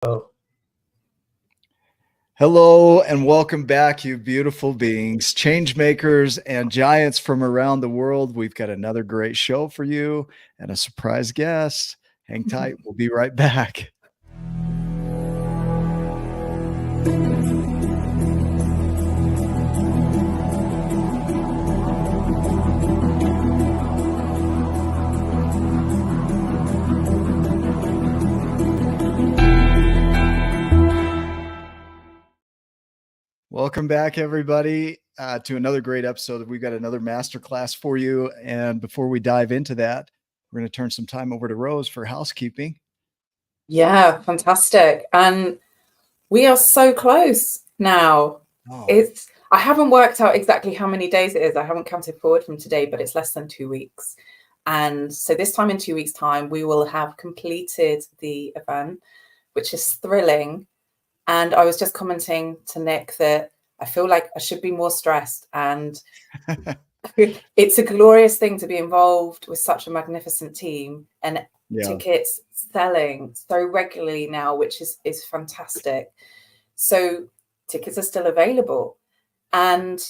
Oh, Hello and welcome back, you beautiful beings, change makers, and giants from around the world. We've got another great show for you and a surprise guest. Hang tight. We'll be right back. Welcome back, everybody, to another great episode. We've got another masterclass for you. And before we dive into that, we're going to turn some time over to Rose for housekeeping. yeah, fantastic. And we are so close now. Oh, I haven't worked out exactly how many days it is. I haven't counted forward from today, but it's less than 2 weeks. And so this time in 2 weeks' time, we will have completed the event, which is thrilling. And I was just commenting to Nick that I feel like I should be more stressed. And it's a glorious thing to be involved with such a magnificent team, and tickets selling so regularly now, which is fantastic. So tickets are still available, and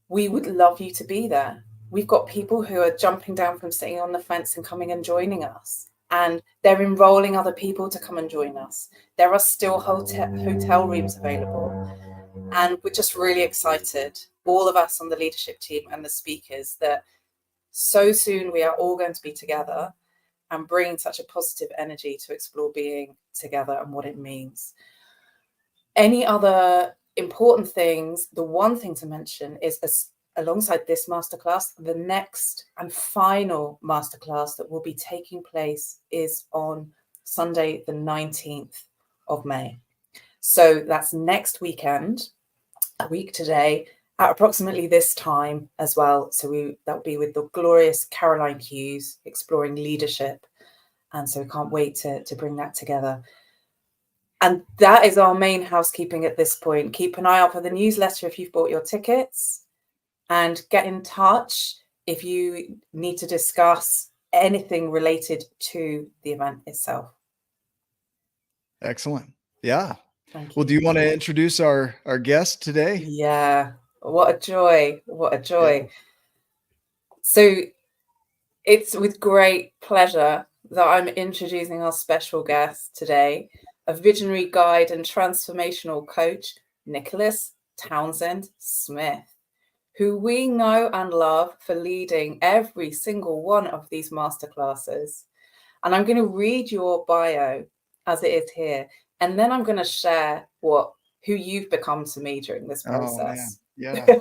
we would love you to be there. We've got people who are jumping down from sitting on the fence and coming and joining us, and they're enrolling other people to come and join us. There are still hotel rooms available, and we're just really excited, all of us on the leadership team and the speakers, that so soon we are all going to be together and bringing such a positive energy to explore being together and what it means. Any other important things, the one thing to mention is, alongside this masterclass, the next and final masterclass that will be taking place is on Sunday, the 19th of May. So that's next weekend, a week today, at approximately this time as well. So that'll be with the glorious Caroline Hughes, exploring leadership. And so we can't wait to bring that together. And that is our main housekeeping at this point. Keep an eye out for the newsletter if you've bought your tickets, and get in touch if you need to discuss anything related to the event itself. Excellent. Yeah. Thank you. Well, do you want to introduce our guest today? Yeah. What a joy. What a joy. Yeah. So it's with great pleasure that I'm introducing our special guest today, a visionary guide and transformational coach, Nicholas Townsend Smith, who we know and love for leading every single one of these masterclasses. And I'm going to read your bio as it is here, and then I'm going to share who you've become to me during this process. Oh, man. Yeah.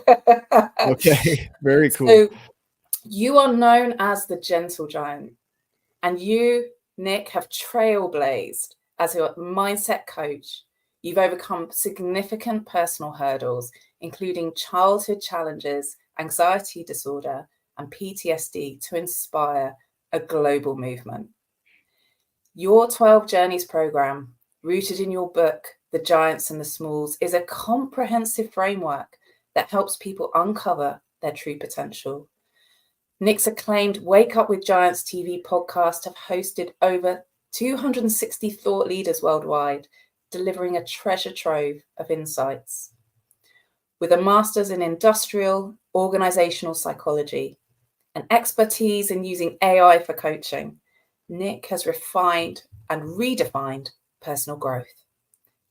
Okay. Very cool. So you are known as the Gentle Giant, and you, Nick, have trailblazed as a mindset coach. You've overcome significant personal hurdles, including childhood challenges, anxiety disorder, and PTSD, to inspire a global movement. Your 12 Journeys program, rooted in your book, The Giants and the Smalls, is a comprehensive framework that helps people uncover their true potential. Nick's acclaimed Wake Up with Giants TV podcast have hosted over 260 thought leaders worldwide, delivering a treasure trove of insights. With a master's in industrial organizational psychology and expertise in using AI for coaching, Nick has refined and redefined personal growth.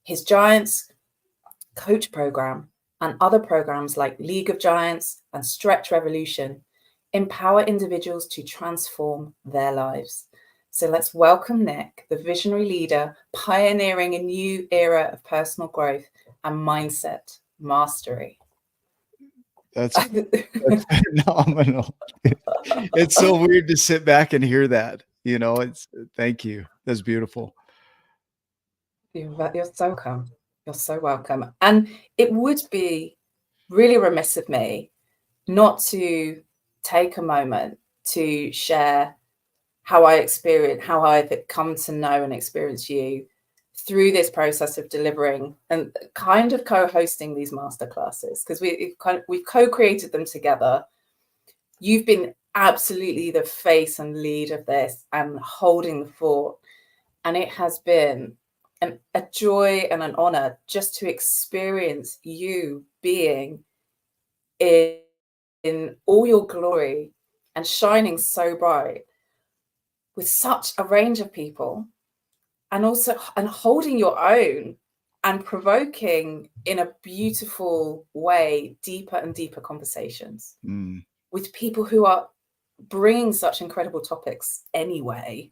His Giants coach program and other programs like League of Giants and Stretch Revolution empower individuals to transform their lives. So let's welcome Nick, the visionary leader, pioneering a new era of personal growth and mindset mastery. That's phenomenal. It's so weird to sit back and hear that. Thank you. That's beautiful. You're so welcome. You're so welcome. And it would be really remiss of me not to take a moment to share how I've come to know and experience you through this process of delivering and kind of co-hosting these masterclasses, because we've co-created them together. You've been absolutely the face and lead of this and holding the fort, and it has been a joy and an honor just to experience you being in, in all your glory and shining so bright with such a range of people, and also and holding your own and provoking in a beautiful way deeper and deeper conversations with people who are bringing such incredible topics anyway.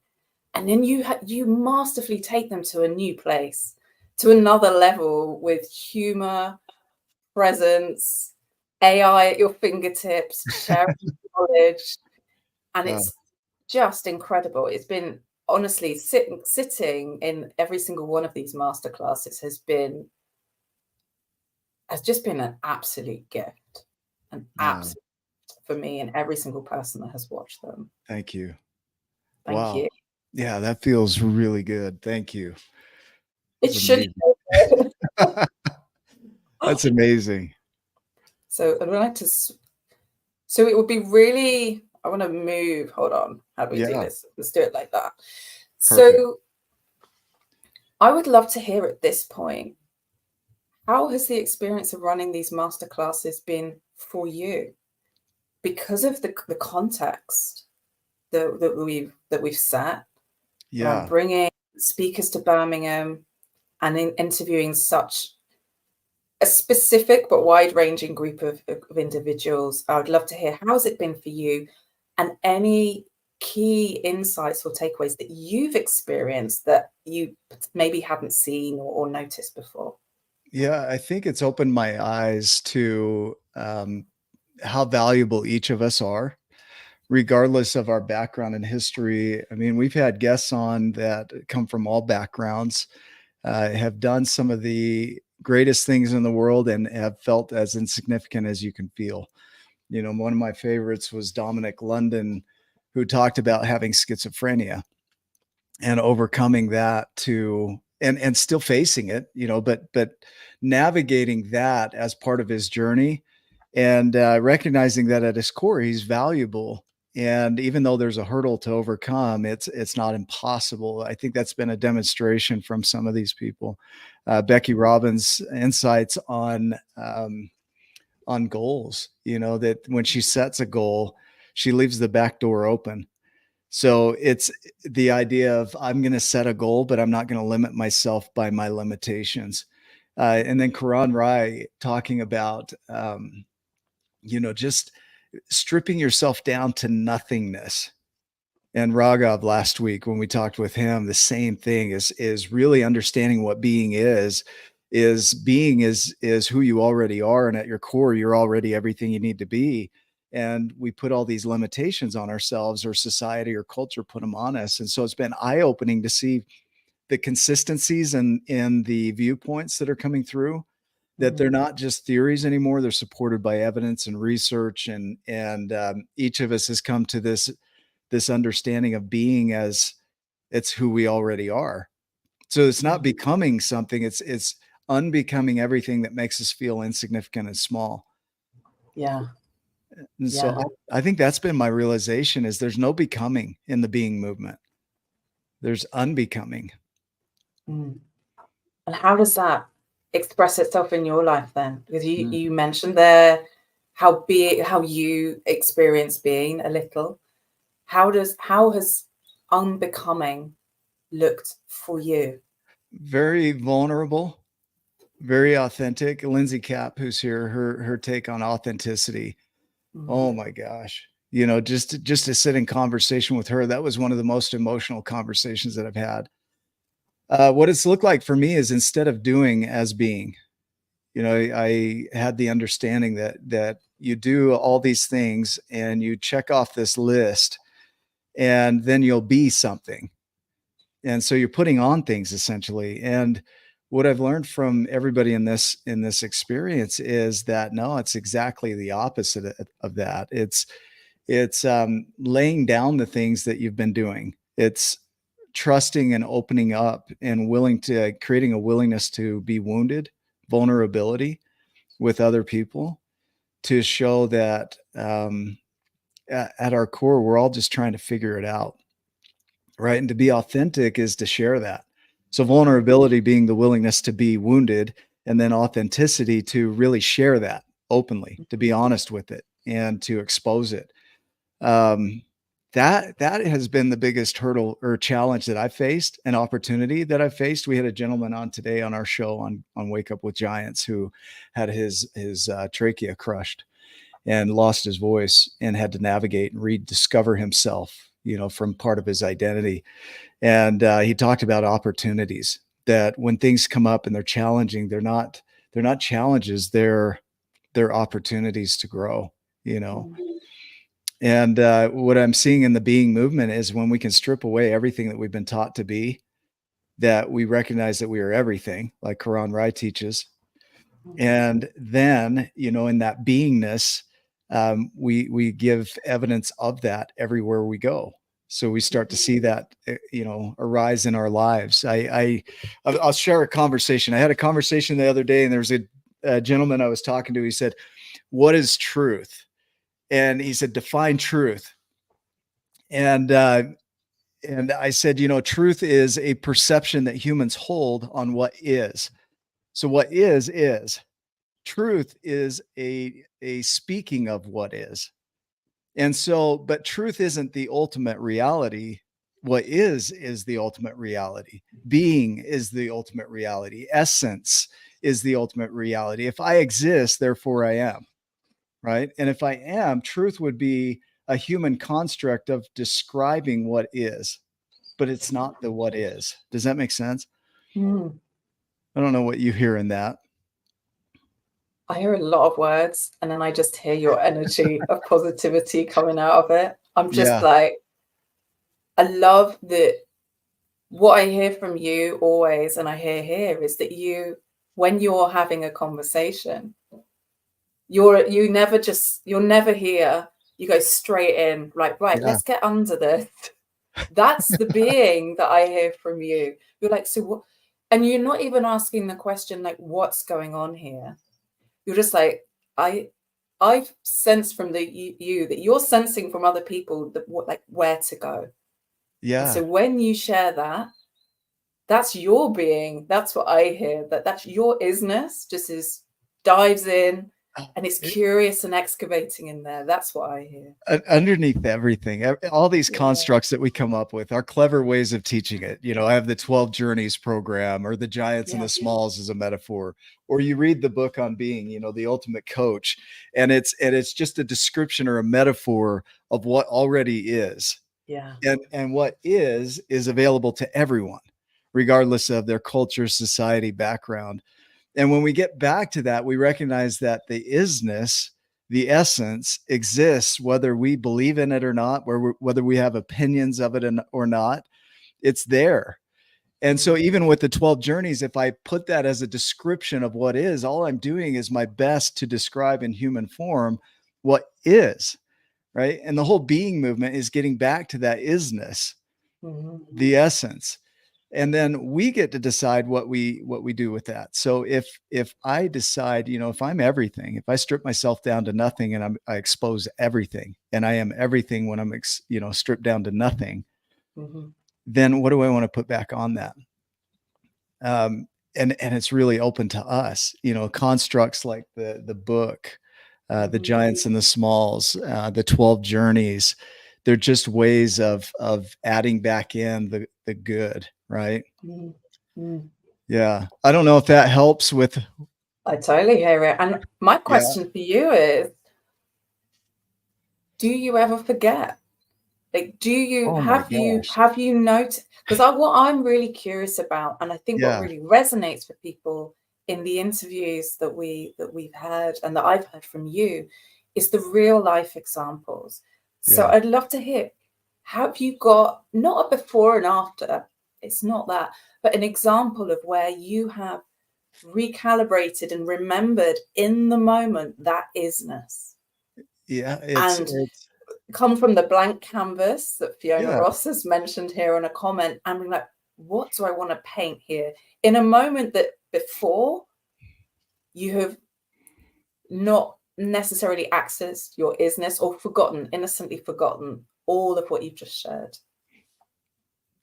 And then you masterfully take them to a new place, to another level, with humor, presence, AI at your fingertips, sharing knowledge. And it's just incredible. It's been, honestly, sitting in every single one of these masterclasses has just been an absolute gift, an absolute for me and every single person that has watched them. Thank you. Thank you. Yeah, that feels really good. Thank you. It should. That's amazing. So I'd like to. So it would be really. I want to move. Hold on. How do we do this? Let's do it like that. Perfect. So I would love to hear at this point, how has the experience of running these masterclasses been for you? Because of the context that we've set, bringing speakers to Birmingham and interviewing such a specific but wide-ranging group of individuals. I would love to hear, how has it been for you, and any key insights or takeaways that you've experienced that you maybe hadn't seen or noticed before. Yeah, I think it's opened my eyes to how valuable each of us are, regardless of our background and history. I mean, we've had guests on that come from all backgrounds, have done some of the greatest things in the world, and have felt as insignificant as you can feel. You know, one of my favorites was Dominic London, who talked about having schizophrenia and overcoming that and still facing it, you know, but navigating that as part of his journey, and recognizing that at his core, he's valuable. And even though there's a hurdle to overcome, it's not impossible. I think that's been a demonstration from some of these people. Becky Robbins' insights on goals, you know, that when she sets a goal, she leaves the back door open. So it's the idea of, I'm going to set a goal, but I'm not going to limit myself by my limitations. And then Karan Rai talking about, you know, just stripping yourself down to nothingness. And Raghav last week, when we talked with him, the same thing is really understanding what being is who you already are. And at your core, you're already everything you need to be. And we put all these limitations on ourselves, or society or culture put them on us. And so it's been eye-opening to see the consistencies in the viewpoints that are coming through, that they're not just theories anymore. They're supported by evidence and research. And each of us has come to this understanding of being as it's who we already are. So it's not becoming something, it's unbecoming everything that makes us feel insignificant and small. Yeah. And so I think that's been my realization, is there's no becoming in the being movement. There's unbecoming. And how does that express itself in your life then? Because you mentioned there how you experience being a little. How has unbecoming looked for you? Very vulnerable, very authentic. Lindsay Kapp, who's here, her take on authenticity. Oh my gosh. You know, just to sit in conversation with her, that was one of the most emotional conversations that I've had. What it's looked like for me is, instead of doing, as being. You know, I had the understanding that you do all these things and you check off this list, and then you'll be something. And so you're putting on things, essentially. And what I've learned from everybody in this experience is that, no, it's exactly the opposite of that. It's laying down the things that you've been doing. It's trusting and opening up and creating a willingness to be wounded, vulnerability with other people, to show that at our core, we're all just trying to figure it out. Right. And to be authentic is to share that. So vulnerability being the willingness to be wounded, and then authenticity to really share that openly, to be honest with it and to expose it. Um, that has been the biggest hurdle or challenge that I faced, an opportunity that I faced. We had a gentleman on today on our show on Wake Up with Giants who had his trachea crushed and lost his voice and had to navigate and rediscover himself, from part of his identity. And he talked about opportunities, that when things come up and they're challenging, they're not challenges, they're opportunities to grow, And what I'm seeing in the being movement is when we can strip away everything that we've been taught to be, that we recognize that we are everything, like Quran Rai teaches. And then, in that beingness, we give evidence of that everywhere we go. So we start to see that, arise in our lives. I'll share a conversation. I had a conversation the other day, and there was a gentleman I was talking to. He said, "What is truth?" And he said, "Define truth." And I said, truth is a perception that humans hold on what is. So what is. Truth is a speaking of what is. And so, but truth isn't the ultimate reality. What is the ultimate reality. Being is the ultimate reality. Essence is the ultimate reality. If I exist, therefore I am. Right. And if I am, truth would be a human construct of describing what is, but it's not the what is. Does that make sense? Mm. I don't know what you hear in that. I hear a lot of words, and then I just hear your energy of positivity coming out of it. I'm just like, I love that. What I hear from you always, and I hear here, is that when you're having a conversation, you're never here. You go straight in, like, right, let's get under this. That's the being that I hear from you. You're like, so what? And you're not even asking the question, like, what's going on here? You're just like, I've sensed from you that you're sensing from other people that where to go. Yeah. And so when you share that, that's your being. That's what I hear. That's your isness. Just dives in and is curious and excavating in there. That's what I hear. Underneath everything, all these constructs that we come up with are clever ways of teaching it. I have the 12 Journeys program, or the Giants and the Smalls as a metaphor, or you read the book on being, the ultimate coach. And it's just a description or a metaphor of what already is. Yeah. And what is available to everyone, regardless of their culture, society, background. And when we get back to that, we recognize that the isness, the essence, exists whether we believe in it or not, whether we have opinions of it or not. It's there. And so even with the 12 journeys, if I put that as a description of what is, all I'm doing is my best to describe in human form what is, right? And the whole being movement is getting back to that isness, the essence. And then we get to decide what we do with that. So if I decide, if I'm everything, if I strip myself down to nothing and I expose everything, and I am everything when I'm stripped down to nothing, then what do I want to put back on that? And it's really open to us, constructs like the book, the Giants and the Smalls, the 12 Journeys. They're just ways of adding back in the good, right? Yeah. I don't know if that helps with. I totally hear it. And my question for you is, do you ever forget? Like, do you have you noticed? Because what I'm really curious about, and I think what really resonates with people in the interviews that we've had and that I've heard from you, is the real life examples. So I'd love to hear, have you got not a before and after, it's not that, but an example of where you have recalibrated and remembered in the moment that isness? Yeah. It's come from the blank canvas that Fiona Ross has mentioned here on a comment, and we're like, what do I want to paint here? In a moment that before you have not necessarily accessed your isness, or innocently forgotten all of what you've just shared.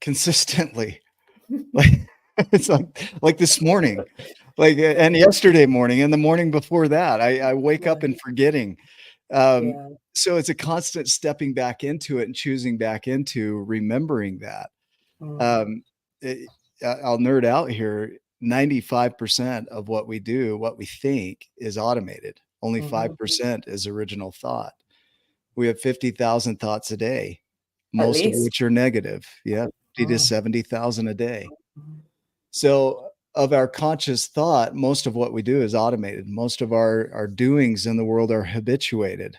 Consistently. Like It's like this morning, like, and yesterday morning and the morning before that, I wake up Yeah. and forgetting. Um, Yeah. so it's a constant stepping back into it and choosing back into remembering that. Mm, Um, I'll nerd out here. 95% of what we do, what we think, is automated. Only mhm. 5% is original thought. We have 50,000 thoughts a day, At most of least. which are negative. Yeah, 50 to Mm, 70,000 a day. mhm, So, of our conscious thought, most of what we do is automated. Most of our doings in the world are habituated.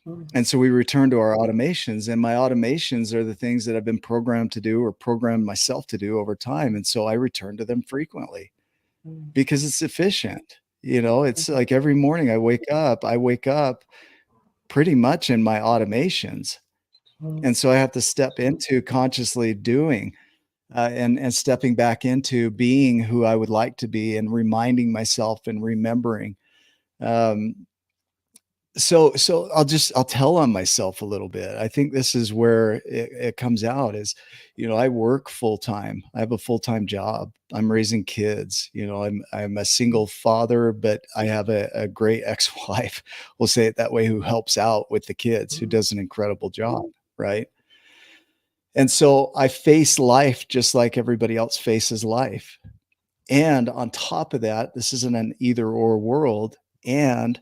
mm, And so we return to our automations, and my automations are the things that I've been programmed to do or programmed myself to do over time. And so I return to them frequently mm, because it's efficient. It's mhm, like every morning I wake up pretty much in my automations. mm, And so I have to step into consciously doing and stepping back into being who I would like to be and reminding myself and remembering. Um, so I'll tell on myself a little bit. I think this is where it comes out is, I work full time. I have a full time job. I'm raising kids. I'm a single father, but I have a great ex wife. We'll say it that way, who helps out with the kids, who mm, does an incredible job, right? And so I face life just like everybody else faces life. And on top of that, this isn't an either or world. And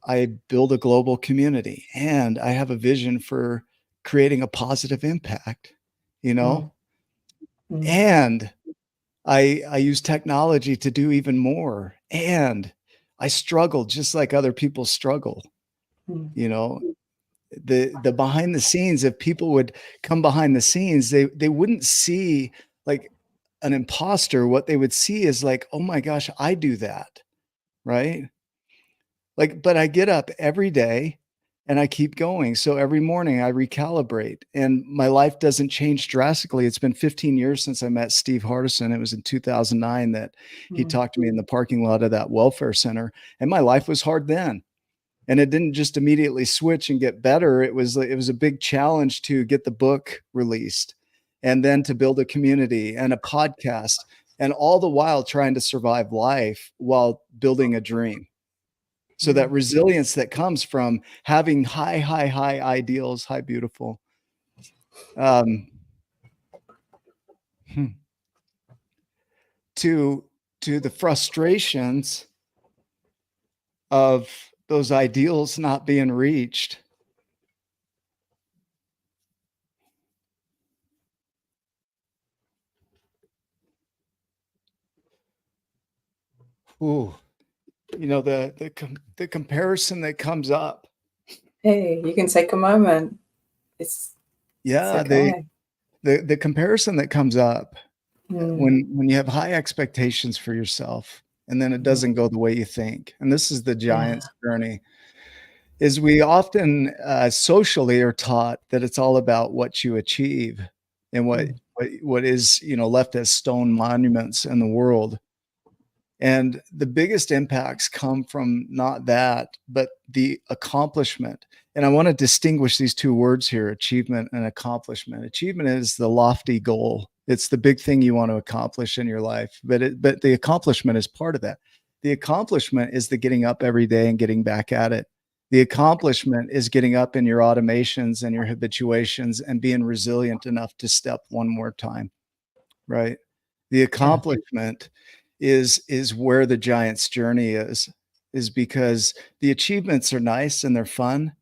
I build a global community and I have a vision for creating a positive impact, you mm, know, mm, and I use technology to do even more. And I struggle just like other people struggle, mm, you know. The behind the scenes, if people would come behind the scenes, they wouldn't see like an imposter. What they would see is like, oh my gosh, I do that, right? Like, but I get up every day and I keep going. So every morning I recalibrate and my life doesn't change drastically. It's been 15 years since I met Steve Hardison. It was in 2009 that he mm, talked to me in the parking lot of that welfare center. And my life was hard then. And it didn't just immediately switch and get better. It was a big challenge to get the book released and then to build a community and a podcast, and all the while trying to survive life while building a dream. So that mm. resilience that comes from having high, high, high ideals, high, beautiful, um, hmm, to the frustrations of those ideals not being reached. Ooh, the comparison that comes up. Hey, you can take a moment. It's Yeah, okay. the comparison that comes up Mm, when you have high expectations for yourself and then it mm, doesn't go the way you think. And this is the yeah, giant's journey. Is we often socially are taught that it's all about what you achieve and mm, what is left as stone monuments in the world. And the biggest impacts come from not that, but the accomplishment. And I want to distinguish these two words here, achievement and accomplishment. Achievement is the lofty goal. It's the big thing you want to accomplish in your life, but the accomplishment is part of that. The accomplishment is the getting up every day and getting back at it. The accomplishment is getting up in your automations and your habituations and being resilient enough to step one more time, right? The yeah, accomplishment is where the giant's journey is because the achievements are nice and they're fun,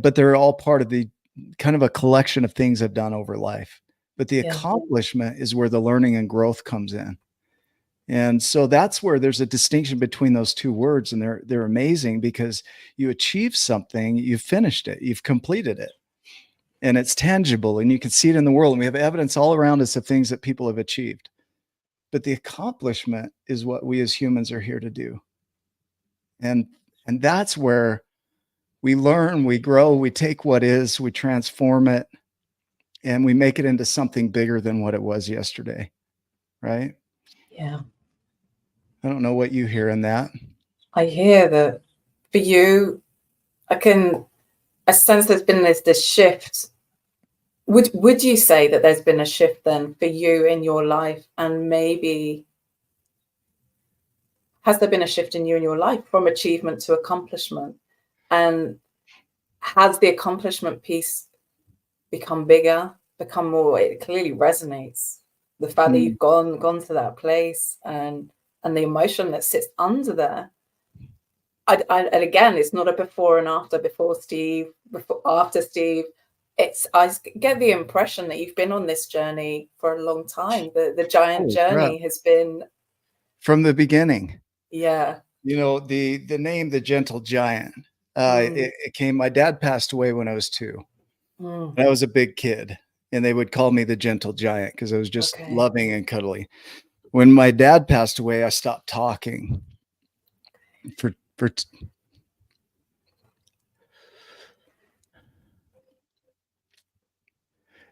but they're all part of the kind of a collection of things I've done over life. But the yeah, accomplishment is where the learning and growth comes in. And so that's where there's a distinction between those two words, and they're amazing because you achieve something, you've finished it, you've completed it, and it's tangible and you can see it in the world. And we have evidence all around us of things that people have achieved. But the accomplishment is what we as humans are here to do. And that's where we learn, we grow, we take what is, we transform it, and we make it into something bigger than what it was yesterday, right? yeah. I don't know what you hear in that. I hear that for you, I sense there's been this shift Would you say that there's been a shift then for you in your life, and maybe has there been a shift in you in your life from achievement to accomplishment? And has the accomplishment piece become bigger, become more, it clearly resonates. The fact that you've gone to that place, and the emotion that sits under there. And again, it's not a before and after, before Steve, before after Steve. I get the impression that you've been on this journey for a long time. The giant journey has been from the beginning. Yeah. You know, the name, the Gentle Giant, it came, my dad passed away when I was 2. And I was a big kid, and they would call me the Gentle Giant because I was just loving and cuddly. When my dad passed away, I stopped talking for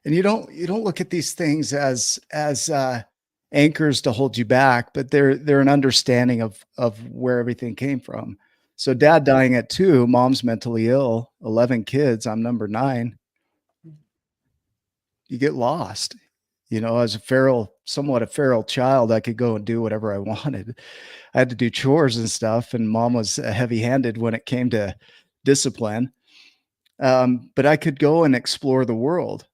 and you don't look at these things as anchors to hold you back, but they're an understanding of where everything came from. So dad dying at 2, mom's mentally ill, 11 kids, I'm number 9. You get lost. You know, as somewhat a feral child, I could go and do whatever I wanted. I had to do chores and stuff, and mom was heavy-handed when it came to discipline. But I could go and explore the world.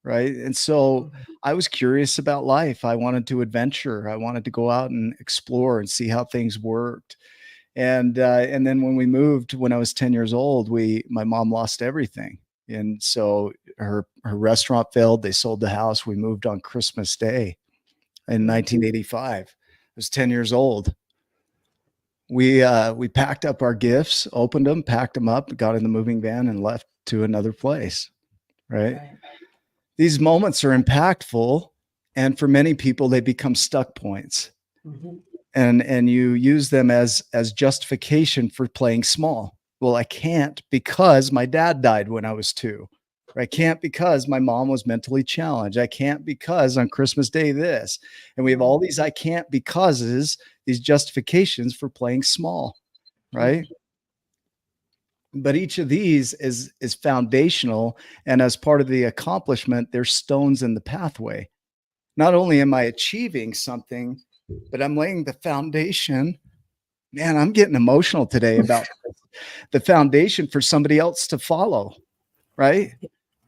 Right. And so I was curious about life. I wanted to adventure. I wanted to go out and explore and see how things worked. And then when we moved, when I was 10 years old, my mom lost everything. And so her restaurant failed. They sold the house. We moved on Christmas Day in 1985. I was 10 years old. We packed up our gifts, opened them, packed them up, got in the moving van, and left to another place. Right. These moments are impactful, and for many people, they become stuck points. And you use them as justification for playing small. Well, I can't because my dad died when I was 2. Or I can't because my mom was mentally challenged. I can't because on Christmas Day this. And we have all these I can't becauses, these justifications for playing small, right? But each of these is foundational, and as part of the accomplishment, there's stones in the pathway. Not only am I achieving something, but I'm laying the foundation. Man, I'm getting emotional today about the foundation for somebody else to follow, right?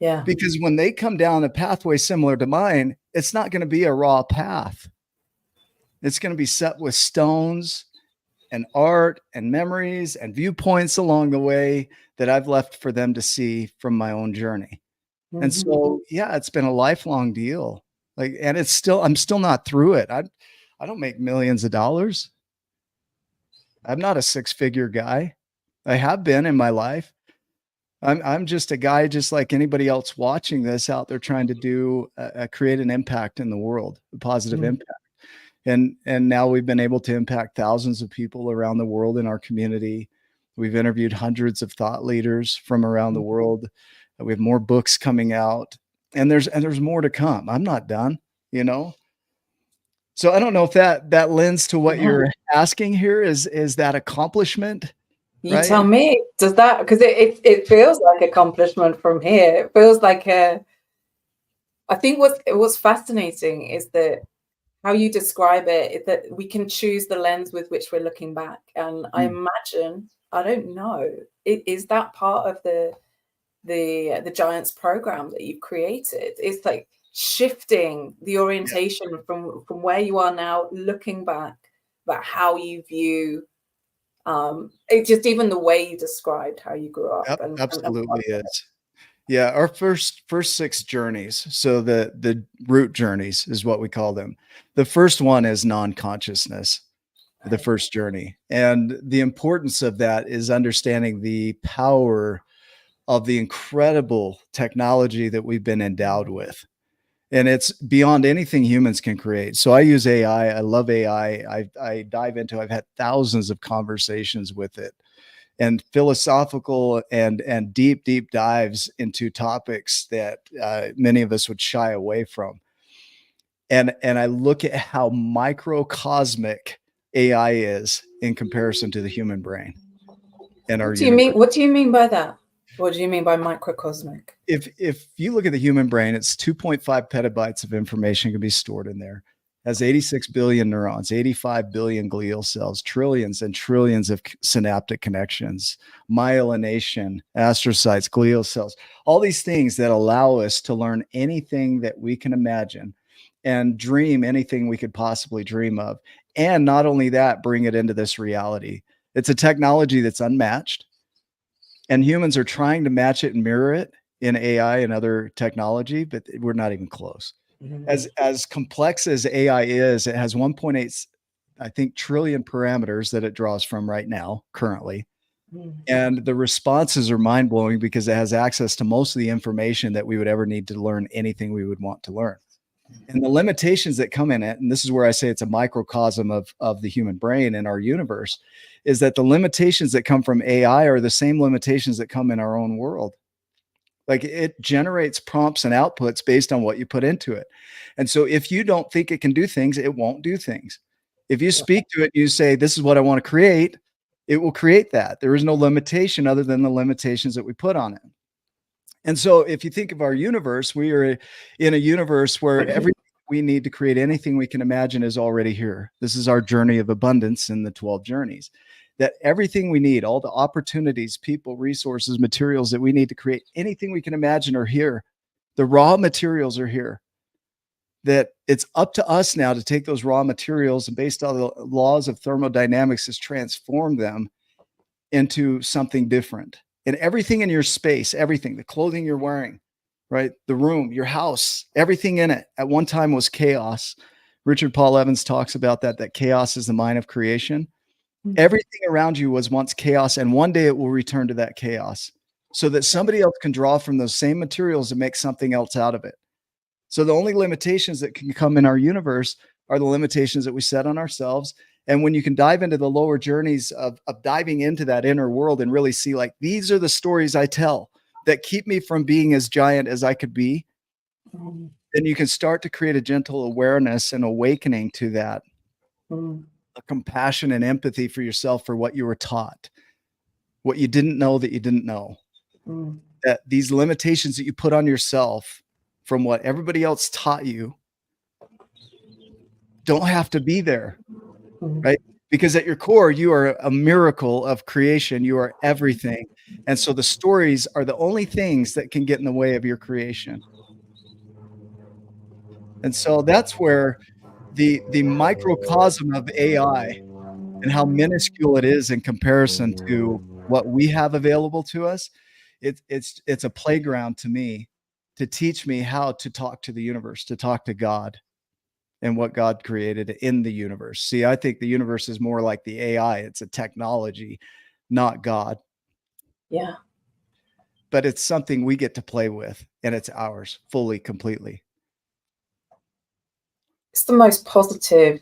Yeah. Because when they come down a pathway similar to mine, it's not going to be a raw path. It's going to be set with stones and art and memories and viewpoints along the way that I've left for them to see from my own journey. And so, yeah, it's been a lifelong deal. Like, and I'm still not through it. I don't make millions of dollars. I'm not a 6-figure guy. I have been in my life. I'm just a guy, just like anybody else watching this out there, trying to create an impact in the world, a positive impact. And now we've been able to impact thousands of people around the world in our community. We've interviewed hundreds of thought leaders from around the world. We have more books coming out, and there's more to come. I'm not done, you know? So I don't know if that lends to what you're asking here is that accomplishment. You right? tell me, does that, because it feels like accomplishment from here. It feels like I think what's fascinating is that how you describe it is that we can choose the lens with which we're looking back. And I imagine, I don't know, is that part of the Giants program that you've created? It's like shifting the orientation from where you are now, looking back, about how you view it, just even the way you described how you grew up. Absolutely is. Yeah, our first 6 journeys. So the root journeys is what we call them. The first one is non-consciousness, the first journey. And the importance of that is understanding the power of the incredible technology that we've been endowed with. And it's beyond anything humans can create. So I use AI. I love AI. I dive into, I've had thousands of conversations with it, and philosophical and deep dives into topics that many of us would shy away from. And I look at how microcosmic AI is in comparison to the human brain and our What do you mean by that? What do you mean by microcosmic? If you look at the human brain, it's 2.5 petabytes of information can be stored in there. It has 86 billion neurons, 85 billion glial cells, trillions and trillions of synaptic connections, myelination, astrocytes, glial cells, all these things that allow us to learn anything that we can imagine and dream anything we could possibly dream of. And not only that, bring it into this reality. It's a technology that's unmatched, and humans are trying to match it and mirror it in AI and other technology, but we're not even close. As complex as AI is, it has 1.8, I think, trillion parameters that it draws from right now, currently. And the responses are mind blowing because it has access to most of the information that we would ever need to learn anything we would want to learn. And the limitations that come in it, and this is where I say it's a microcosm of the human brain and our universe, is that the limitations that come from AI are the same limitations that come in our own world. Like, it generates prompts and outputs based on what you put into it. And so if you don't think it can do things, it won't do things. If you speak to it, you say, this is what I want to create, it will create that. There is no limitation other than the limitations that we put on it. And so if you think of our universe, we are in a universe where everything we need to create anything we can imagine is already here. This is our journey of abundance in the 12 journeys. That everything we need, all the opportunities, people, resources, materials that we need to create anything we can imagine are here. The raw materials are here. That it's up to us now to take those raw materials and, based on the laws of thermodynamics, is transform them into something different. And everything in your space, everything, the clothing you're wearing, right? The room, your house, everything in it at one time was chaos. Richard Paul Evans talks about that chaos is the mind of creation. Everything around you was once chaos, and one day it will return to that chaos so that somebody else can draw from those same materials and make something else out of it. So the only limitations that can come in our universe are the limitations that we set on ourselves. And when you can dive into the lower journeys of diving into that inner world and really see, like, these are the stories I tell that keep me from being as giant as I could be, then you can start to create a gentle awareness and awakening to that. A compassion and empathy for yourself, for what you were taught, what you didn't know that you didn't know. That these limitations that you put on yourself from what everybody else taught you don't have to be there, right? Because at your core, you are a miracle of creation. You are everything. And so the stories are the only things that can get in the way of your creation. And so that's where the microcosm of AI and how minuscule it is in comparison to what we have available to us, it's a playground to me to teach me how to talk to the universe, to talk to God and what God created in the universe. See, I think the universe is more like the AI. It's a technology, not God. Yeah. But it's something we get to play with, and it's ours fully, completely. It's the most positive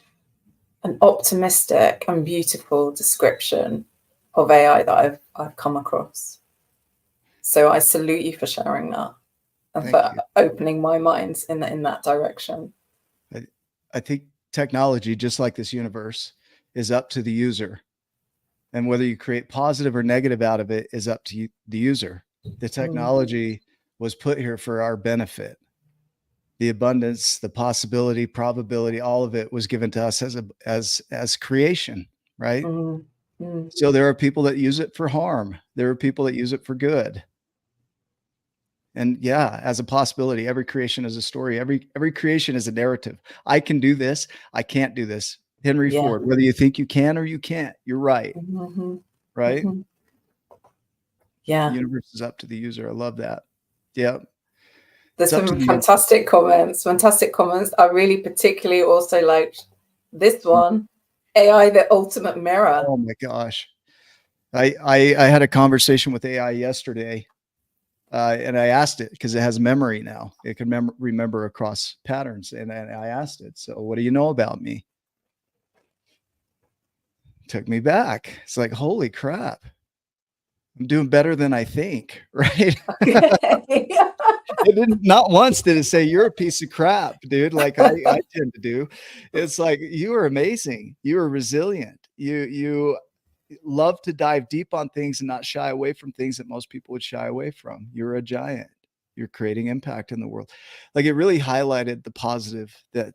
and optimistic and beautiful description of AI that I've come across. So I salute you for sharing that and for opening my mind in that direction. I think technology, just like this universe, is up to the user. And whether you create positive or negative out of it is up to the user. The technology was put here for our benefit. The abundance, the possibility, probability, all of it was given to us as creation, right? So there are people that use it for harm. There are people that use it for good. And yeah, as a possibility, every creation is a story. Every creation is a narrative. I can do this. I can't do this. Henry Ford, whether you think you can or you can't, you're right. Right? Yeah. The universe is up to the user. I love that. Yeah. There's some fantastic comments. I really particularly also liked this one, AI, the ultimate mirror. Oh my gosh. I had a conversation with AI yesterday. And I asked it, because it has memory now. It can remember across patterns. And I asked it, so what do you know about me? It took me back. It's like, holy crap. I'm doing better than I think, right? It didn't, not once did it say, you're a piece of crap, dude, like I tend to do. It's like, you are amazing. You are resilient. You love to dive deep on things and not shy away from things that most people would shy away from. You're a giant. You're creating impact in the world. Like, it really highlighted the positive that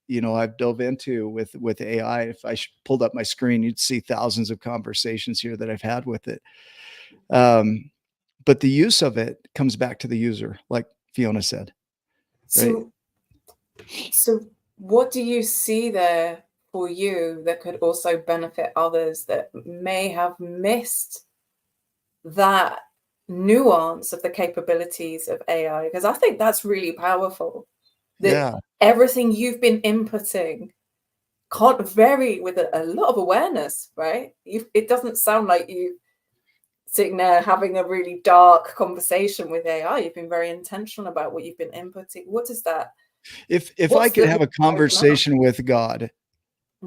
I've dove into with AI. If I pulled up my screen, you'd see thousands of conversations here that I've had with it. But the use of it comes back to the user, like Fiona said. Right? So what do you see there for you that could also benefit others that may have missed that nuance of the capabilities of AI? Because I think that's really powerful. That everything you've been inputting can't vary with a lot of awareness, right? It doesn't sound like you sitting there having a really dark conversation with AI. You've been very intentional about what you've been inputting. What is that? If I could have a conversation with God,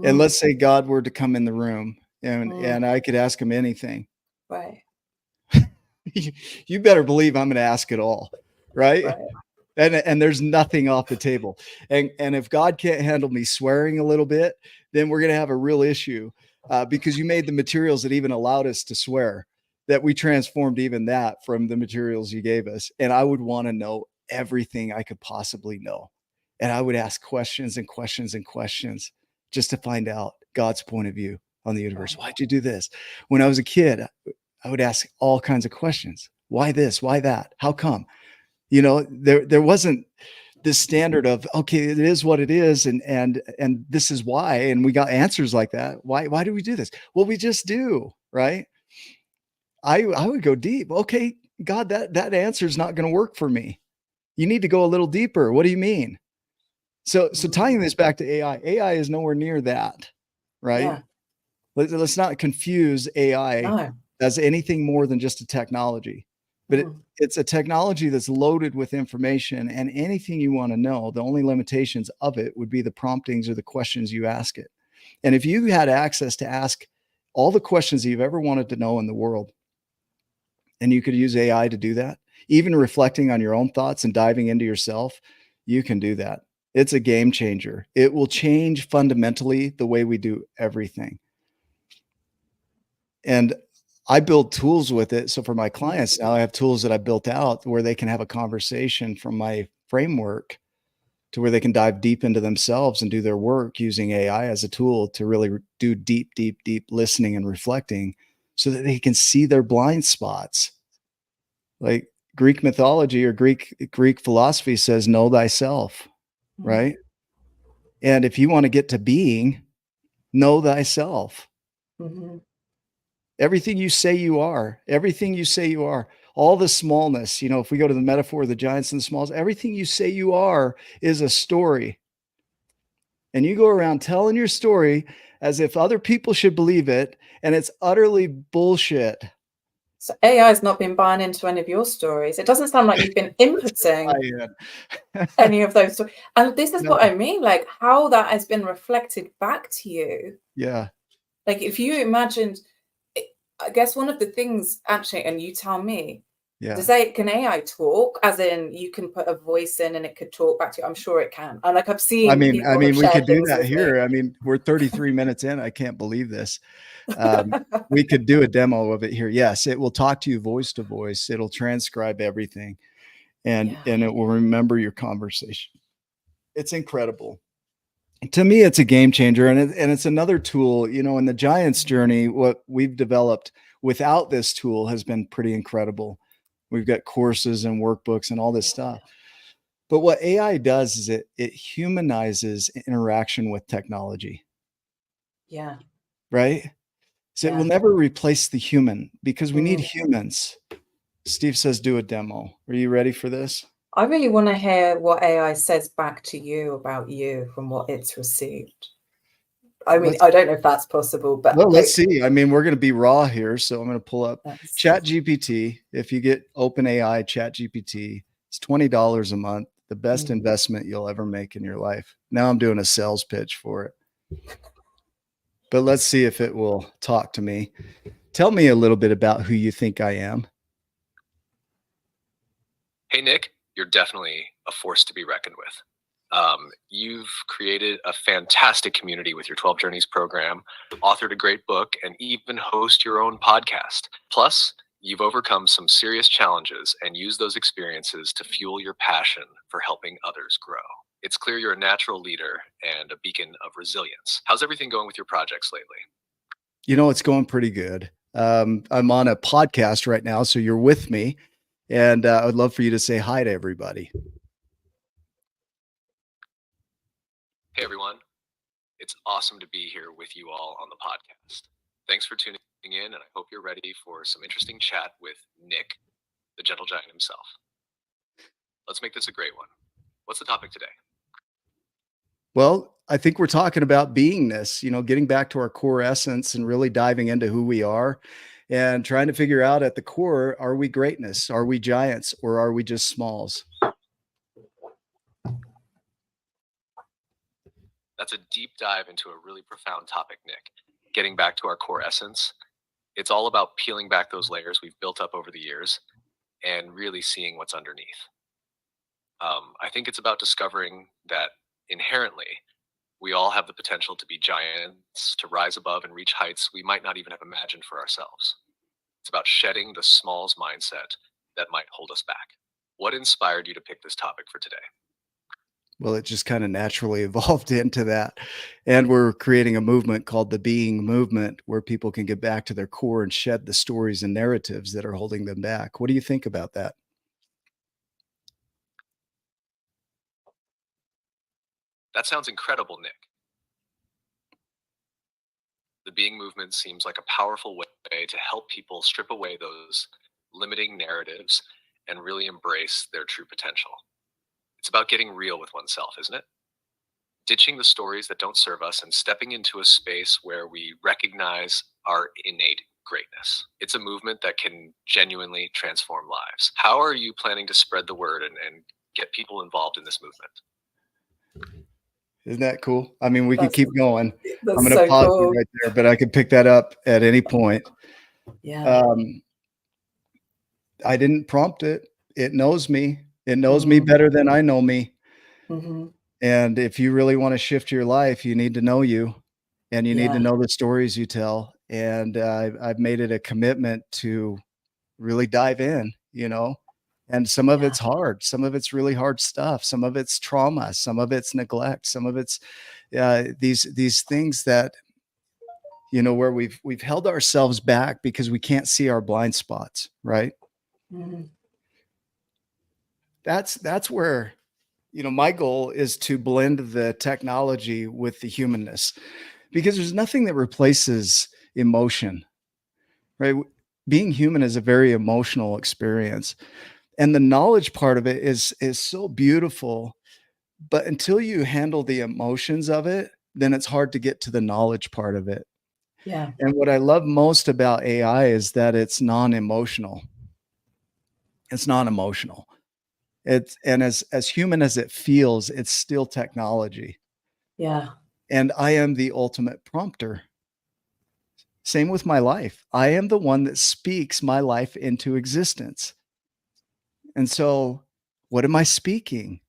and let's say God were to come in the room and I could ask him anything. Right. You better believe I'm going to ask it all. Right. And there's nothing off the table. And if God can't handle me swearing a little bit, then we're going to have a real issue because you made the materials that even allowed us to swear, that we transformed even that from the materials you gave us. And I would want to know everything I could possibly know. And I would ask questions and questions and questions just to find out God's point of view on the universe. Why'd you do this? When I was a kid, I would ask all kinds of questions. Why this? Why that? How come? There wasn't this standard of, okay, it is what it is. And this is why. And we got answers like that. Why do we do this? Well, we just do. Right. I would go deep. Okay, God, that answer is not going to work for me. You need to go a little deeper. What do you mean? So tying this back to AI is nowhere near that. Right. Yeah. Let's not confuse AI as anything more than just a technology. But it's a technology that's loaded with information, and anything you want to know, the only limitations of it would be the promptings or the questions you ask it. And if you had access to ask all the questions that you've ever wanted to know in the world, and you could use AI to do that, even reflecting on your own thoughts and diving into yourself, you can do that. It's a game changer. It will change fundamentally the way we do everything. And I build tools with it. So for my clients now, I have tools that I built out where they can have a conversation from my framework to where they can dive deep into themselves and do their work using AI as a tool to really do deep listening and reflecting so that they can see their blind spots. Like Greek mythology or Greek philosophy says, know thyself, right? And if you want to get to being, know thyself. Everything you say you are, all the smallness, if we go to the metaphor of the giants and the smalls, everything you say you are is a story. And you go around telling your story as if other people should believe it, and it's utterly bullshit. So AI has not been buying into any of your stories. It doesn't sound like you've been inputting any of those stories. And this is what I mean, like how that has been reflected back to you. Yeah. Like if you imagined, I guess one of the things actually, and you tell me, can AI talk? As in, you can put a voice in and it could talk back to you. I'm sure it can. And like I've seen. I mean, we could do that here. I mean, we're 33 minutes in. I can't believe this. We could do a demo of it here. Yes, it will talk to you voice to voice. It'll transcribe everything, and it will remember your conversation. It's incredible. To me, it's a game changer, and it's another tool. In the Giants journey, what we've developed without this tool has been pretty incredible. We've got courses and workbooks and all this stuff. But what AI does is it humanizes interaction with technology. Yeah. Right? So it will never replace the human because we need humans. Steve says, do a demo. Are you ready for this? I really want to hear what AI says back to you about you from what it's received. I mean, I don't know if that's possible, but let's see. I mean, we're going to be raw here. So I'm going to pull up ChatGPT. If you get OpenAI ChatGPT, it's $20 a month, the best investment you'll ever make in your life. Now I'm doing a sales pitch for it. But let's see if it will talk to me. Tell me a little bit about who you think I am. Hey, Nick, you're definitely a force to be reckoned with. You've created a fantastic community with your 12 Journeys program, authored a great book, and even host your own podcast. Plus, you've overcome some serious challenges and used those experiences to fuel your passion for helping others grow. It's clear you're a natural leader and a beacon of resilience. How's everything going with your projects lately? You know, it's going pretty good. I'm on a podcast right now, so you're with me, and I would love for you to say hi to everybody. Hey, everyone. It's awesome to be here with you all on the podcast. Thanks for tuning in, and I hope you're ready for some interesting chat with Nick, the gentle giant himself. Let's make this a great one. What's the topic today? Well, I think we're talking about beingness, you know, getting back to our core essence and really diving into who we are and trying to figure out at the core, are we greatness? Are we giants, or are we just smalls? That's a deep dive into a really profound topic, Nick. Getting back to our core essence. It's all about peeling back those layers we've built up over the years and really seeing what's underneath. I think it's about discovering that inherently we all have the potential to be giants, to rise above and reach heights we might not even have imagined for ourselves. It's about shedding the smalls mindset that might hold us back. What inspired you to pick this topic for today? Well, it just kind of naturally evolved into that. And we're creating a movement called the Being Movement, where people can get back to their core and shed the stories and narratives that are holding them back. What do you think about that? That sounds incredible, Nick. The Being Movement seems like a powerful way to help people strip away those limiting narratives and really embrace their true potential. It's about getting real with oneself, isn't it? Ditching the stories that don't serve us and stepping into a space where we recognize our innate greatness. It's a movement that can genuinely transform lives. How are you planning to spread the word and get people involved in this movement? Isn't that cool? I mean, we could keep going. I'm That's going to so pause cool. you right there, but I could pick that up at any point. Yeah. I didn't prompt it. It knows me. It knows me better than I know me. Mm-hmm. And if you really want to shift your life, you need to know you, and you need to know the stories you tell. And I've made it a commitment to really dive in, you know, and some of it's hard. Some of it's really hard stuff. Some of it's trauma. Some of it's neglect. Some of it's these things that, you know, where we've held ourselves back because we can't see our blind spots, right? Mm-hmm. That's where, you know, my goal is to blend the technology with the humanness, because there's nothing that replaces emotion, right? Being human is a very emotional experience, and the knowledge part of it is so beautiful, but until you handle the emotions of it, then it's hard to get to the knowledge part of it. Yeah. And what I love most about AI is that it's non-emotional. It's non-emotional. It's, and as human as it feels, it's still technology. Yeah. And I am the ultimate prompter. Same with my life. I am the one that speaks my life into existence. And so, what am I speaking?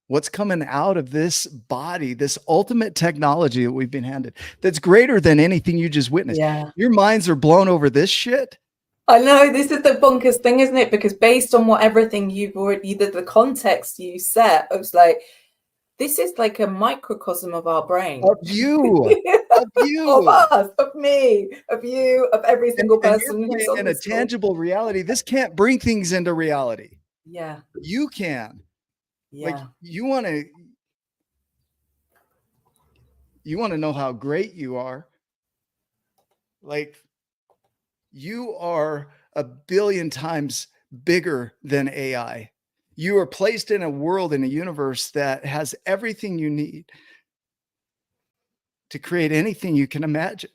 What's coming out of this body, this ultimate technology that we've been handed, that's greater than anything you just witnessed? Yeah. Your minds are blown over this shit. I know, this is the bonkers thing, isn't it? Because based on what everything you've already, the context you set, I was like, this is like a microcosm of our brain. Of you. Of you. Of us, of me, of you, of every single person you're who's playing on in a this call. tangible reality. This can't bring things into reality. Yeah. You can. Yeah. Like, you want to know how great you are. Like, you are a billion times bigger than AI. You are placed in a world, in a universe that has everything you need to create anything you can imagine,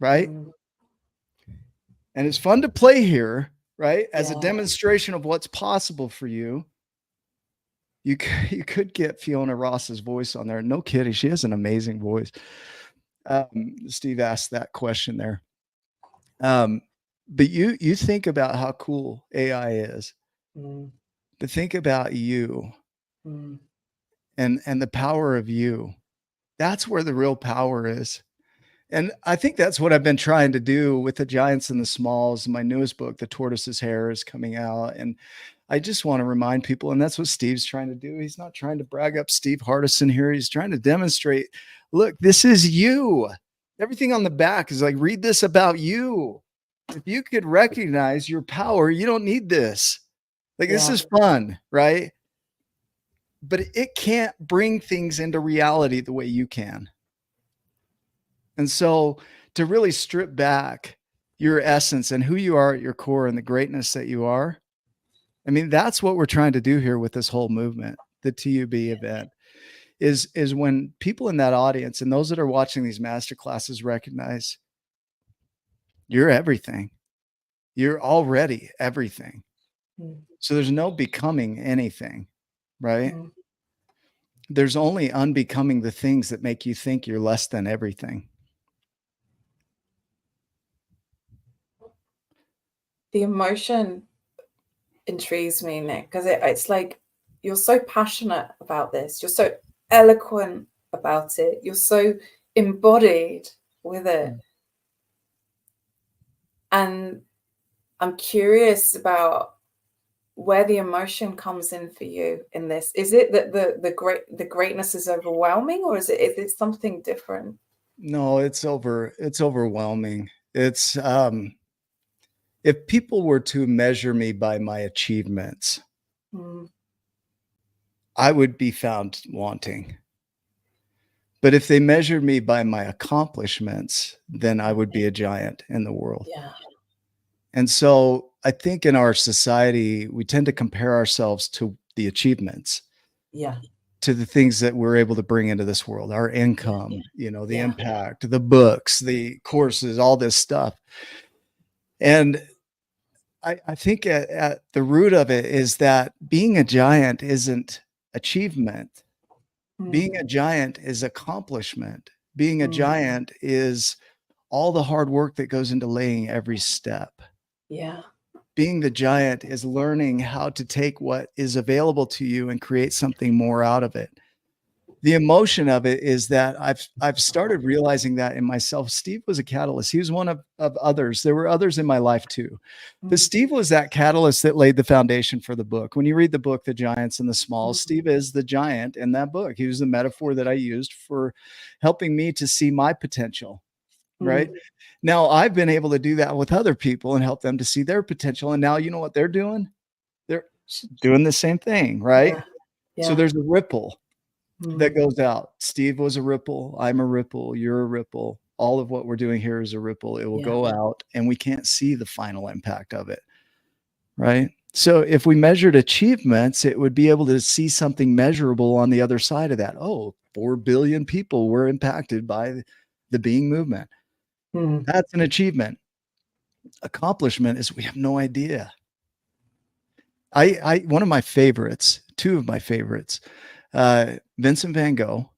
right? And it's fun to play here, right? As a demonstration of what's possible for you. You could get Fiona Ross's voice on there. No kidding. She has an amazing voice. Steve asked that question there. But you think about how cool AI is, but think about you. and the power of you. That's where the real power is. And I think that's what I've been trying to do with the giants and the smalls. My newest book, The Tortoise's Hair, is coming out. And I just want to remind people, and that's what Steve's trying to do. He's not trying to brag up Steve Hardison here. He's trying to demonstrate, look, this is you. Everything on the back is like, read this about you. If you could recognize your power, you don't need this. Like, this is fun, right? But it can't bring things into reality the way you can. And so to really strip back your essence and who you are at your core and the greatness that you are, I mean, that's what we're trying to do here with this whole movement, the TUB event, is when people in that audience and those that are watching these master classes recognize you're everything. You're already everything. So there's no becoming anything, right? There's only unbecoming the things that make you think you're less than everything. The emotion intrigues me, Nick, because it's like you're so passionate about this. You're so eloquent about it. You're so embodied with it. And I'm curious about where the emotion comes in for you in this. Is it that the greatness is overwhelming, or is it something different? No, it's overwhelming. It's if people were to measure me by my achievements, I would be found wanting. But if they measured me by my accomplishments, then I would be a giant in the world. Yeah. And so I think in our society, we tend to compare ourselves to the achievements. Yeah. To the things that we're able to bring into this world, our income, the impact, the books, the courses, all this stuff. And I think at the root of it is that being a giant isn't achievement. Being a giant is accomplishment. Being a giant is all the hard work that goes into laying every step. Yeah. Being the giant is learning how to take what is available to you and create something more out of it. The emotion of it is that I've started realizing that in myself. Steve was a catalyst. He was one of others. There were others in my life too. But Steve was that catalyst that laid the foundation for the book. When you read the book, The Giants and the Smalls, Steve is the giant in that book. He was the metaphor that I used for helping me to see my potential, right? Now I've been able to do that with other people and help them to see their potential. And now you know what they're doing? They're doing the same thing, right? Yeah. So there's a ripple that goes out. Steve was a ripple. I'm a ripple. You're a ripple. All of what we're doing here is a ripple. It will go out and we can't see the final impact of it. Right. So if we measured achievements, it would be able to see something measurable on the other side of that. Oh, 4 billion people were impacted by the being movement. That's an achievement. Accomplishment is we have no idea. One of my favorites, two of my favorites, Vincent van Gogh,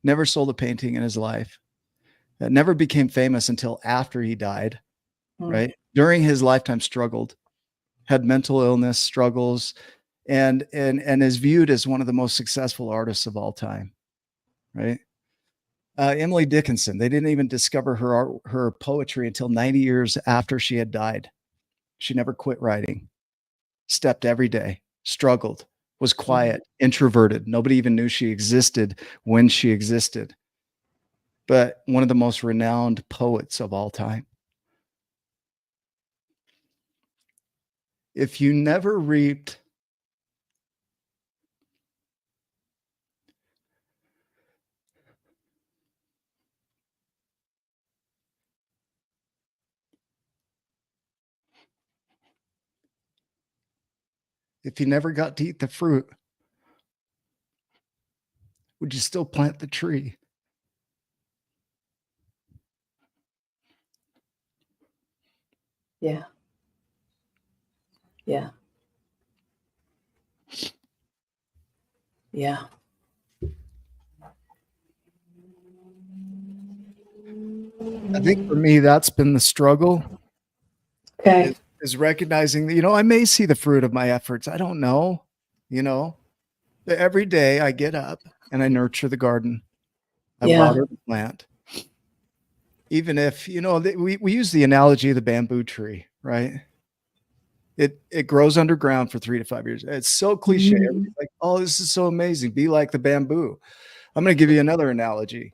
never sold a painting in his life. Never became famous until after he died, right? During his lifetime struggled, had mental illness struggles, and is viewed as one of the most successful artists of all time, right? Emily Dickinson, they didn't even discover her poetry until 90 years after she had died. She never quit writing, stepped every day, struggled, was quiet, introverted. Nobody even knew she existed when she existed. But one of the most renowned poets of all time. If you never reaped if you never got to eat the fruit, would you still plant the tree? Yeah. Yeah. Yeah. I think for me, that's been the struggle. Okay. Is recognizing that, I may see the fruit of my efforts. I don't know, Every day I get up and I nurture the garden. I Yeah. water the plant. Even if, we use the analogy of the bamboo tree, right? It grows underground for 3 to 5 years. It's so cliche. Everybody's like, oh, this is so amazing. Be like the bamboo. I'm going to give you another analogy.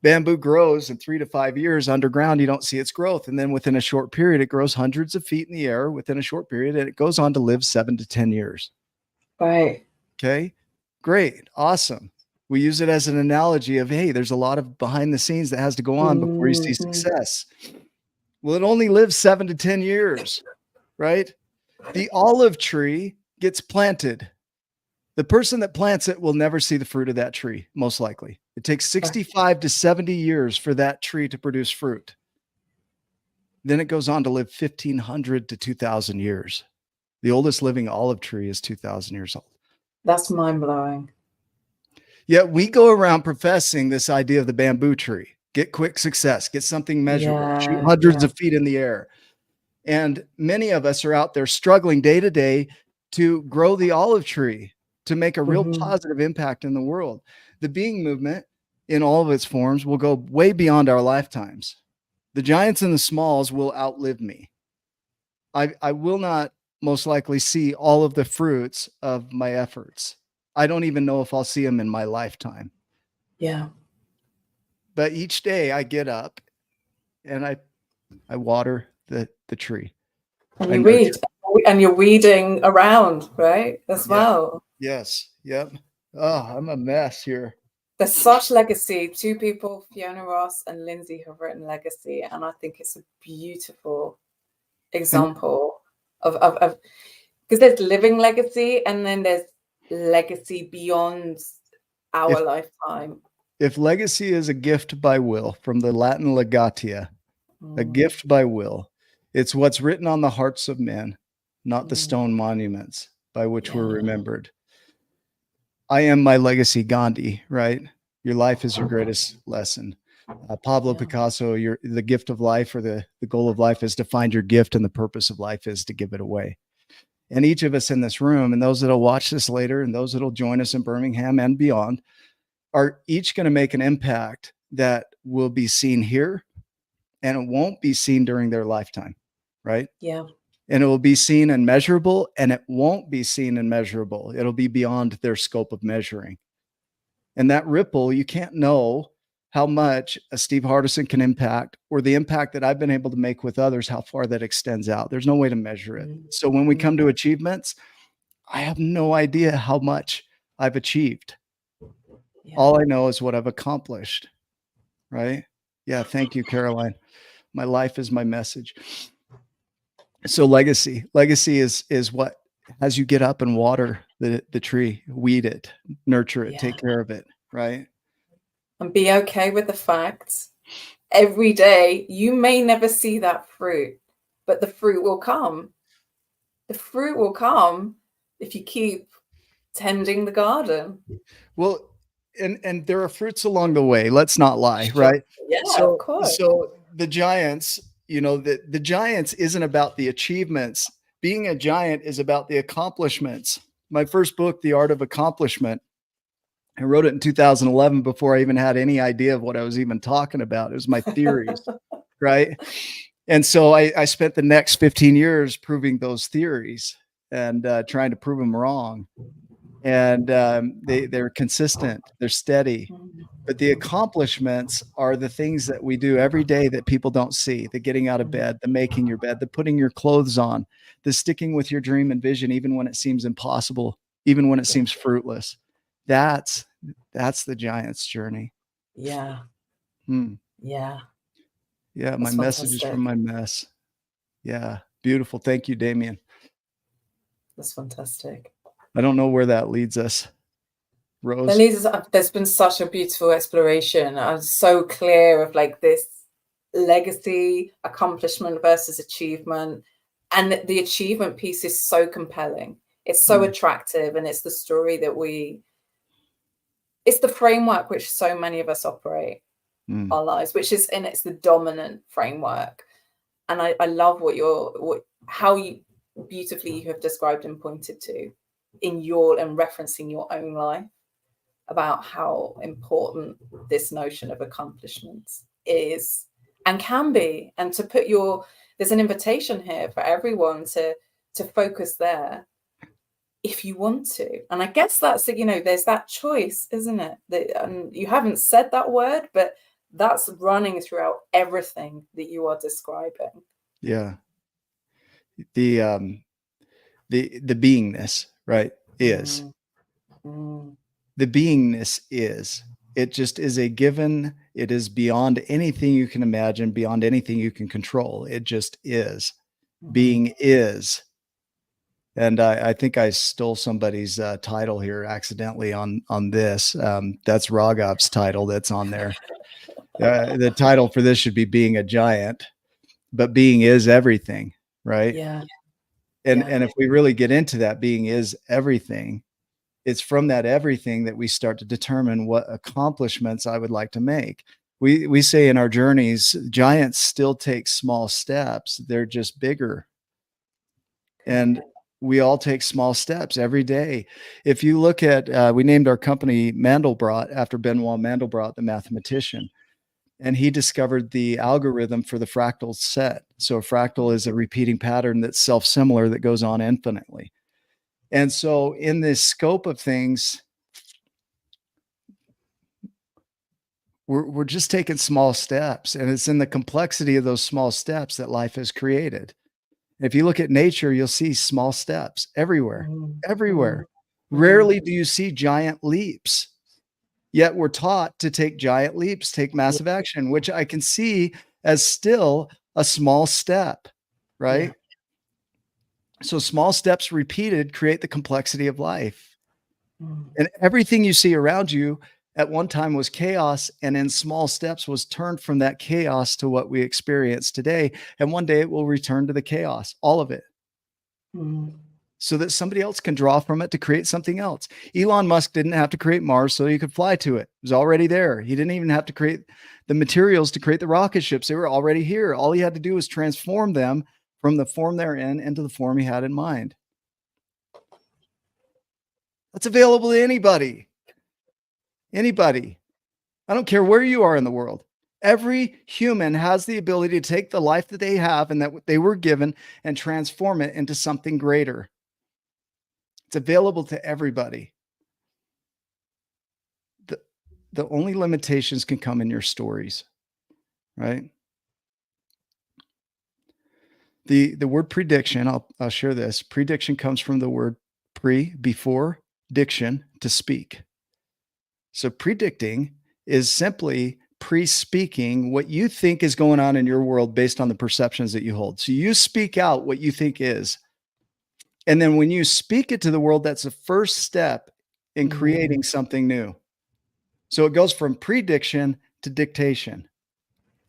Bamboo grows in 3 to 5 years underground. You don't see its growth. And then within a short period, it grows hundreds of feet in the air within a short period. And it goes on to live 7 to 10 years. Right. Okay. Great. Awesome. We use it as an analogy of, hey, there's a lot of behind the scenes that has to go on before you see success. Well, it only lives 7 to 10 years, right? The olive tree gets planted. The person that plants it will never see the fruit of that tree, most likely. It takes 65 to 70 years for that tree to produce fruit. Then it goes on to live 1,500 to 2,000 years. The oldest living olive tree is 2,000 years old. That's mind-blowing. Yet we go around professing this idea of the bamboo tree. Get quick success, get something measurable, shoot hundreds of feet in the air. And many of us are out there struggling day to day to grow the olive tree, to make a real positive impact in the world. The being movement in all of its forms will go way beyond our lifetimes. The giants and the smalls will outlive me. I will not most likely see all of the fruits of my efforts. I don't even know if I'll see them in my lifetime. Yeah. But each day I get up and I water the tree. And you weed, and you're weeding around, right? As well. Yes. Yep. Oh, I'm a mess here. There's such legacy. 2 people, Fiona Ross and Lindsay, have written legacy, and I think it's a beautiful example of because there's living legacy and then there's legacy beyond our lifetime. If legacy is a gift by will, from the Latin legatia, a gift by will, it's what's written on the hearts of men, not the stone monuments by which we're remembered. I am my legacy, Gandhi, right? Your life is your greatest lesson. Pablo Picasso, the gift of life, or the goal of life is to find your gift, and the purpose of life is to give it away. And each of us in this room, and those that'll watch this later, and those that'll join us in Birmingham and beyond, are each going to make an impact that will be seen here, and it won't be seen during their lifetime, right? Yeah. And it will be seen and measurable, and it won't be seen and measurable. It'll be beyond their scope of measuring. And that ripple, you can't know how much a Steve Hardison can impact, or the impact that I've been able to make with others, how far that extends out. There's no way to measure it. So when we come to achievements, I have no idea how much I've achieved. All I know is what I've accomplished, right? Yeah. Thank you, Caroline. My life is my message. So legacy is what, as you get up and water the tree, weed it, nurture it, take care of it, right? And be okay with the fact every day you may never see that fruit, but the fruit will come. The fruit will come if you keep tending the garden. Well, and there are fruits along the way. Let's not lie, right? Yeah, of course. So the giants, the giants isn't about the achievements. Being a giant is about the accomplishments. My first book, The Art of Accomplishment, I wrote it in 2011 before I even had any idea of what I was even talking about. It was my theories, right? And so I spent the next 15 years proving those theories and trying to prove them wrong. And they're consistent, they're steady. But the accomplishments are the things that we do every day that people don't see: the getting out of bed, the making your bed, the putting your clothes on, the sticking with your dream and vision, even when it seems impossible, even when it seems fruitless. That's the giant's journey. Yeah. Yeah. Yeah. My message is from my mess. Yeah. Beautiful. Thank you, Damien. That's fantastic. I don't know where that leads us. Rose. That leads us, there's been such a beautiful exploration. I'm so clear of like this legacy, accomplishment versus achievement. And the achievement piece is so compelling. It's so attractive. And it's the story that it's the framework which so many of us operate our lives, and it's the dominant framework. And I love how beautifully you have described and pointed to in your and referencing your own life about how important this notion of accomplishments is and can be, and to put there's an invitation here for everyone to focus there if you want to. And I guess that's, there's that choice, isn't it? And you haven't said that word, but that's running throughout everything that you are describing. Yeah. The beingness, right, is. The beingness is. It just is a given. It is beyond anything you can imagine, beyond anything you can control. It just is. Being is. And I think I stole somebody's title here accidentally on this. That's Raghav's title that's on there. The title for this should be Being a Giant, but being is everything, right? Yeah. And if we really get into that, being is everything, it's from that everything that we start to determine what accomplishments I would like to make. We say in our journeys, giants still take small steps. They're just bigger. And we all take small steps every day. If you look at, we named our company Mandelbrot after Benoit Mandelbrot, the mathematician, and he discovered the algorithm for the fractal set. So a fractal is a repeating pattern that's self-similar that goes on infinitely. And so in this scope of things, we're just taking small steps, and it's in the complexity of those small steps that life has created. If you look at nature, you'll see small steps everywhere, everywhere. Rarely do you see giant leaps, yet we're taught to take giant leaps, take massive action, which I can see as still a small step, right? So small steps repeated create the complexity of life. And everything you see around you at one time was chaos, and in small steps was turned from that chaos to what we experience today. And one day it will return to the chaos, all of it, so that somebody else can draw from it to create something else. Elon Musk didn't have to create Mars so he could fly to it. It was already there. He didn't even have to create the materials to create the rocket ships. They were already here. All he had to do was transform them from the form they're in into the form he had in mind. That's available to anybody. Anybody. I don't care where you are in the world. Every human has the ability to take the life that they have and that they were given and transform it into something greater. It's available to everybody. The only limitations can come in your stories, right? The word prediction, I'll share this. Prediction comes from the word before, diction, to speak. So predicting is simply pre-speaking what you think is going on in your world based on the perceptions that you hold. So you speak out what you think is. And then when you speak it to the world, that's the first step in creating something new. So it goes from prediction to dictation.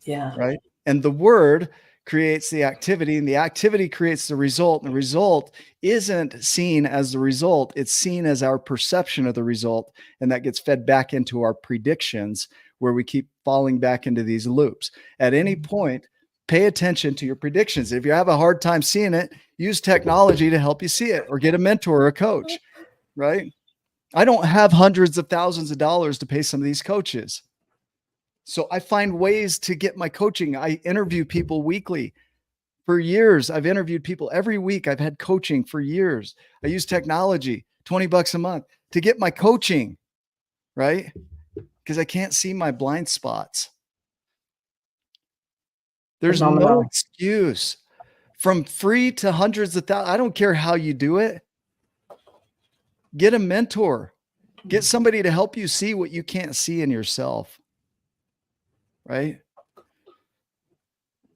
Yeah. Right. And the word creates the activity, and the activity creates the result. And the result isn't seen as the result. It's seen as our perception of the result. And that gets fed back into our predictions, where we keep falling back into these loops. At any point, pay attention to your predictions. If you have a hard time seeing it, use technology to help you see it, or get a mentor or a coach, right? I don't have hundreds of thousands of dollars to pay some of these coaches. So I find ways to get my coaching. I interview people weekly. For years, I've interviewed people every week. I've had coaching for years. I use technology, $20 a month, to get my coaching, right? Because I can't see my blind spots. There's no excuse. From free to hundreds of thousands, I don't care how you do it. Get a mentor. Get somebody to help you see what you can't see in yourself, right?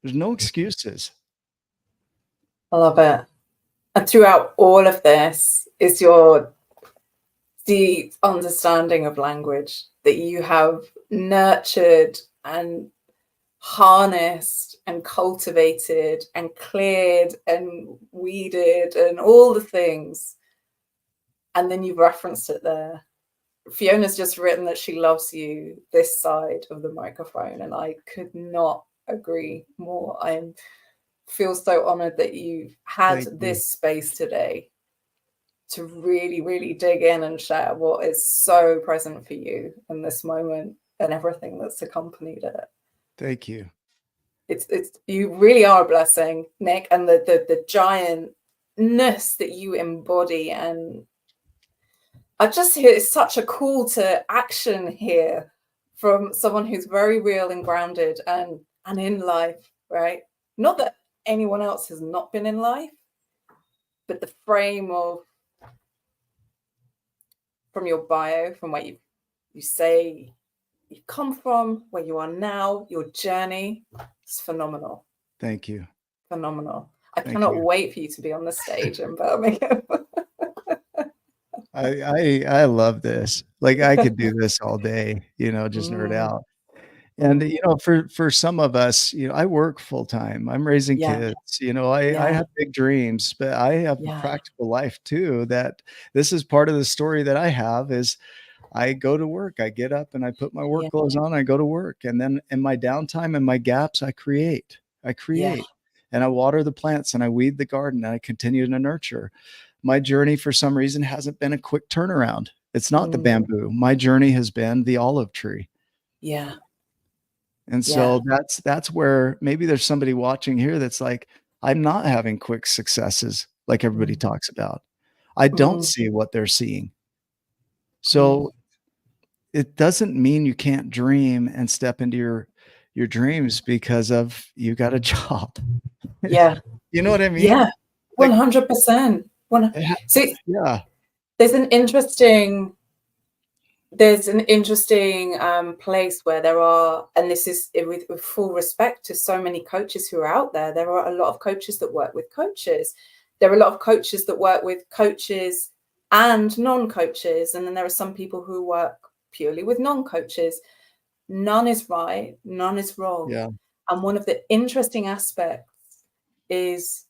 There's no excuses. I love it. And throughout all of this is your deep understanding of language that you have nurtured and harnessed and cultivated and cleared and weeded and all the things. And then you've referenced it there. Fiona's just written that she loves you this side of the microphone, and I could not agree more. I feel so honored that you've had this space today to really, really dig in and share what is so present for you in this moment and everything that's accompanied it. Thank you. It's you really are a blessing, Nick, and the giantness that you embody. And I just hear it's such a call to action here from someone who's very real and grounded and in life, right? Not that anyone else has not been in life, but the frame of, from your bio, from where you say you come from, where you are now, your journey is phenomenal. Thank you. Phenomenal. I Thank cannot you. wait for you to be on the stage in Birmingham. I love this. Like, I could do this all day, just nerd out. And, for some of us, I work full time. I'm raising Yeah. kids, I Yeah. have big dreams, but I have a Yeah. practical life too. That this is part of the story that I have is I go to work, I get up and I put my work Yeah. clothes on, I go to work. And then in my downtime and my gaps, I create Yeah. and I water the plants and I weed the garden and I continue to nurture. My journey for some reason hasn't been a quick turnaround. It's not the bamboo. My journey has been the olive tree. Yeah. And so that's where maybe there's somebody watching here that's like, I'm not having quick successes like everybody talks about. I don't see what they're seeing. So it doesn't mean you can't dream and step into your dreams because of you got a job. Yeah. You know what I mean? Yeah. Like, 100%. So yeah. there's an interesting place where there are, and this is with full respect to so many coaches who are out there, there are a lot of coaches that work with coaches. There are a lot of coaches that work with coaches and non-coaches. And then there are some people who work purely with non-coaches. None is right. None is wrong. Yeah. And one of the interesting aspects is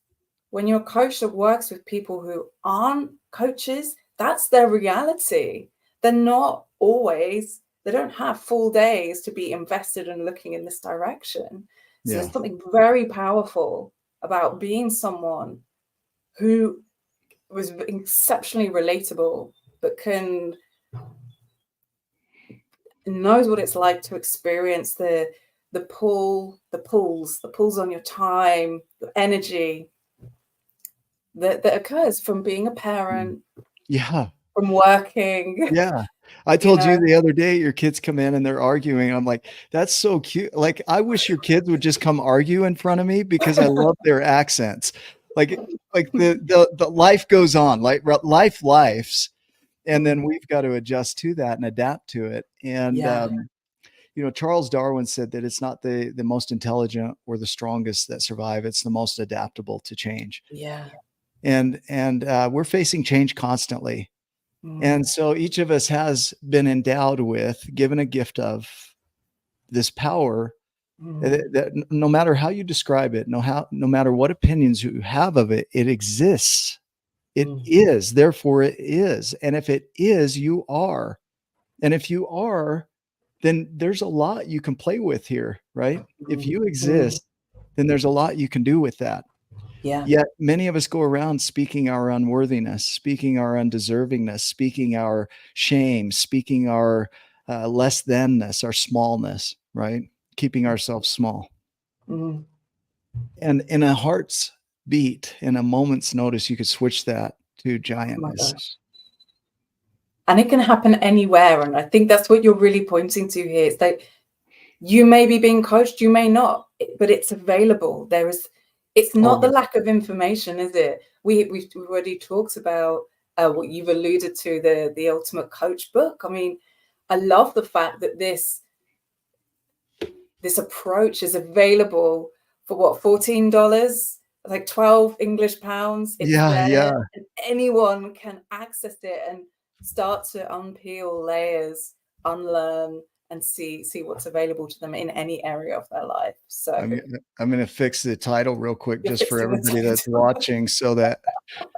when you're a coach that works with people who aren't coaches, that's their reality. They're not always, they don't have full days to be invested in looking in this direction. So there's something very powerful about being someone who was exceptionally relatable, but knows what it's like to experience the pulls on your time, your energy that occurs from being a parent. Yeah. From working. Yeah. I told you the other day, your kids come in and they're arguing. I'm like, that's so cute. Like, I wish your kids would just come argue in front of me because I love their accents. Like the life goes on, like lifes. And then we've got to adjust to that and adapt to it. And, Charles Darwin said that it's not the most intelligent or the strongest that survive. It's the most adaptable to change. Yeah. And we're facing change constantly. And so each of us has been endowed with, given a gift of this power that no matter how you describe it, no matter what opinions you have of it, it exists. It is, therefore it is. And if it is, you are. And if you are, then there's a lot you can play with here, right? If you exist, then there's a lot you can do with that. Yeah. Yet many of us go around speaking our unworthiness, speaking our undeservingness, speaking our shame, speaking our less thanness, our smallness, right? Keeping ourselves small. And in a heart's beat, in a moment's notice, you could switch that to giantness. Oh my gosh. And it can happen anywhere. And I think that's what you're really pointing to here. It's like you may be being coached, you may not, but it's available. It's not the lack of information, is it? We've already talked about what you've alluded to, the Ultimate Coach book. I mean, I love the fact that this approach is available for what, $14, like 12 English pounds. It's there, and anyone can access it and start to unpeel layers, unlearn, and see what's available to them in any area of their life. So I'm going to fix the title real quick just for everybody that's watching so that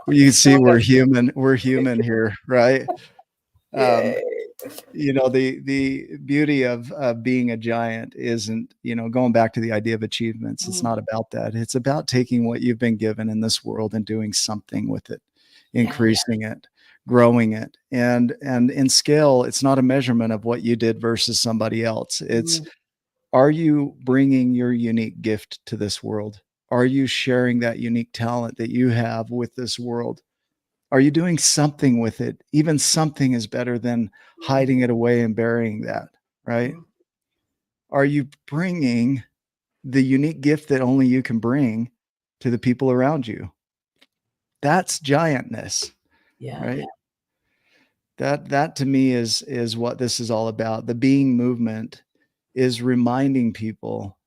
you can see we're human here, right? The beauty of being a giant isn't, going back to the idea of achievements. It's not about that. It's about taking what you've been given in this world and doing something with it, increasing it. growing it. And in scale, it's not a measurement of what you did versus somebody else. It's, are you bringing your unique gift to this world? Are you sharing that unique talent that you have with this world? Are you doing something with it? Even something is better than hiding it away and burying that, right? Are you bringing the unique gift that only you can bring to the people around you? That's giantness, right? That to me is what this is all about. The being movement is reminding people,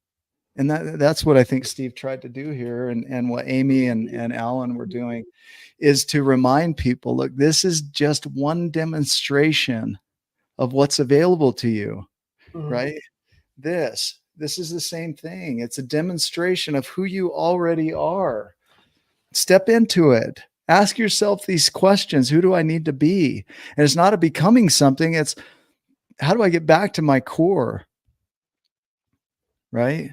and that's what I think Steve tried to do here, and what Amy and Alan were doing, is to remind people, look, this is just one demonstration of what's available to you, right? This is the same thing. It's a demonstration of who you already are. Step into it. Ask yourself these questions. Who do I need to be? And it's not a becoming something. It's, how do I get back to my core? Right?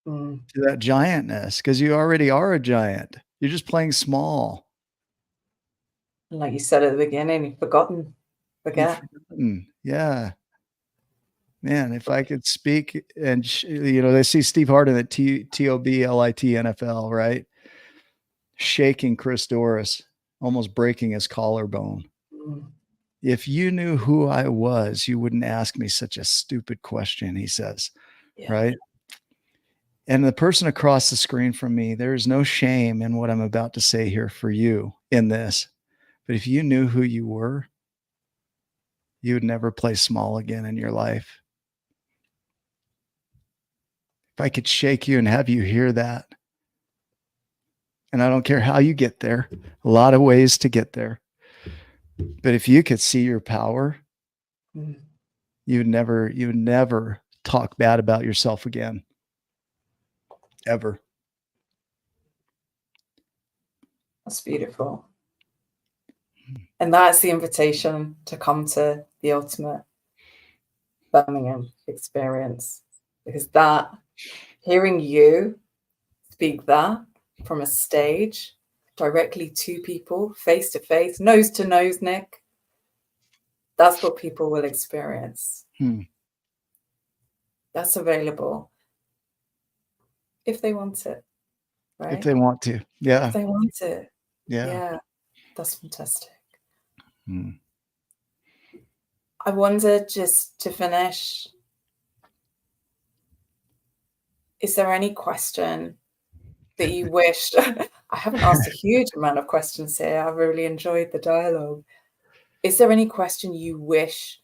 To that giantness, because you already are a giant. You're just playing small. Like you said at the beginning, you've forgotten. Forget. Yeah. Man, if I could speak and, they see Steve Harden at TOBLIT NFL, right? Shaking Chris Doris, almost breaking his collarbone. If you knew who I was, you wouldn't ask me such a stupid question, he says, right? And the person across the screen from me, there is no shame in what I'm about to say here for you in this. But if you knew who you were, you would never play small again in your life. If I could shake you and have you hear that, and I don't care how you get there, a lot of ways to get there. But if you could see your power, you would never talk bad about yourself again. Ever. That's beautiful. And that's the invitation to come to the ultimate Birmingham experience. Because that, hearing you speak that from a stage directly to people, face to face, nose to nose, Nick, that's what people will experience. That's available if they want it, right? If they want to. Yeah. If they want it. Yeah. That's fantastic. I wonder, just to finish, is there any question that you wished? I haven't asked a huge amount of questions here. I've really enjoyed the dialogue. Is there any question you wish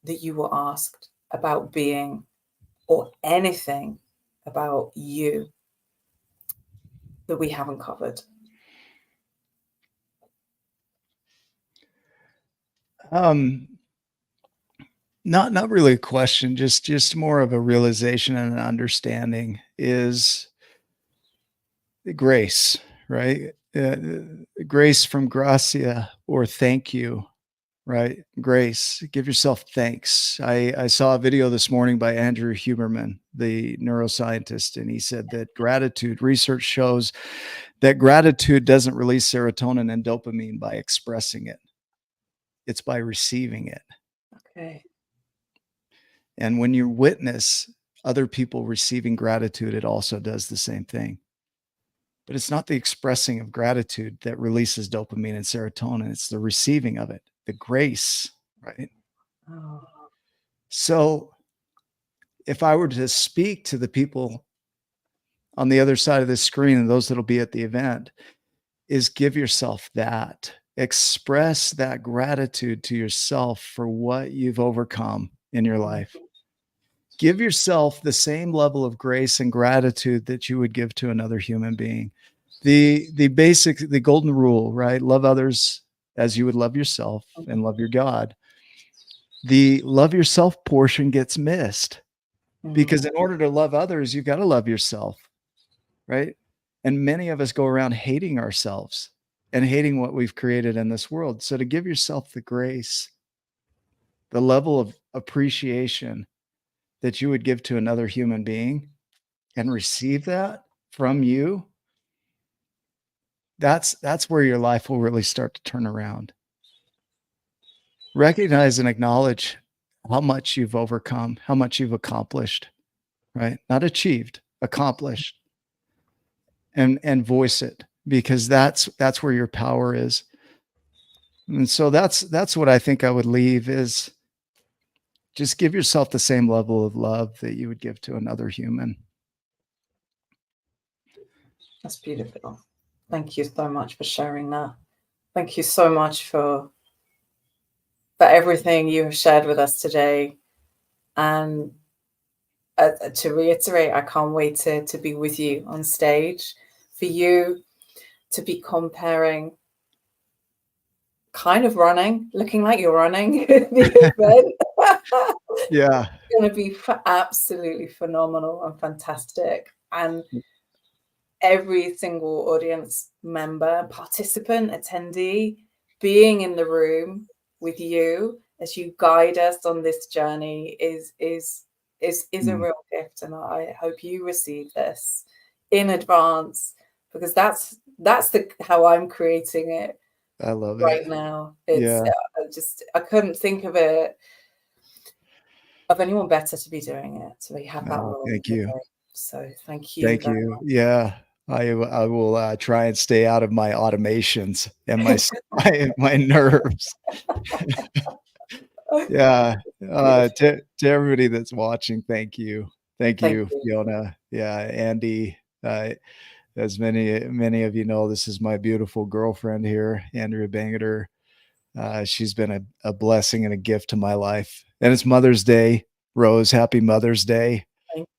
that you were asked about being, or anything about you that we haven't covered? Not really a question, just more of a realization and an understanding, is grace, right? Grace from gracia, or thank you, right? Grace, give yourself thanks. I saw a video this morning by Andrew Huberman, the neuroscientist, and he said that gratitude, research shows that gratitude doesn't release serotonin and dopamine by expressing it. It's by receiving it. Okay. And when you witness other people receiving gratitude, it also does the same thing. But it's not the expressing of gratitude that releases dopamine and serotonin. It's the receiving of it, the grace, right? So if I were to speak to the people on the other side of this screen and those that'll be at the event, is give yourself that. Express that gratitude to yourself for what you've overcome in your life. Give yourself the same level of grace and gratitude that you would give to another human being. The golden rule, right? Love others as you would love yourself, and love your God. The love yourself portion gets missed, because in order to love others, you've got to love yourself, right? And many of us go around hating ourselves and hating what we've created in this world. So to give yourself the grace, the level of appreciation that you would give to another human being, and receive that from you, that's where your life will really start to turn around. recognize and acknowledge how much you've overcome, how much you've accomplished, right? Not achieved, accomplished, and voice it, because that's where your power is. And so that's what I think I would leave is just give yourself the same level of love that you would give to another human. That's beautiful. Thank you so much for sharing that. Thank you so much for everything you have shared with us today. And to reiterate, I can't wait to be with you on stage, for you to be comparing, kind of running, looking like you're running the event. Yeah. It's going to be absolutely phenomenal and fantastic. And every single audience member, participant, attendee, being in the room with you as you guide us on this journey is a real gift. And I hope you receive this in advance, because that's how I'm creating it. I love it right now. It's I couldn't think of anyone better to be doing it. So we have that role. Thank you. So thank you. Thank you. Much. Yeah. I will try and stay out of my automations and my nerves. Yeah. To everybody that's watching, thank you. Thank you, Fiona. Yeah. Andy, as many of you know, this is my beautiful girlfriend here, Andrea Bangeter. She's been a blessing and a gift to my life. And it's Mother's Day. Rose, happy Mother's Day.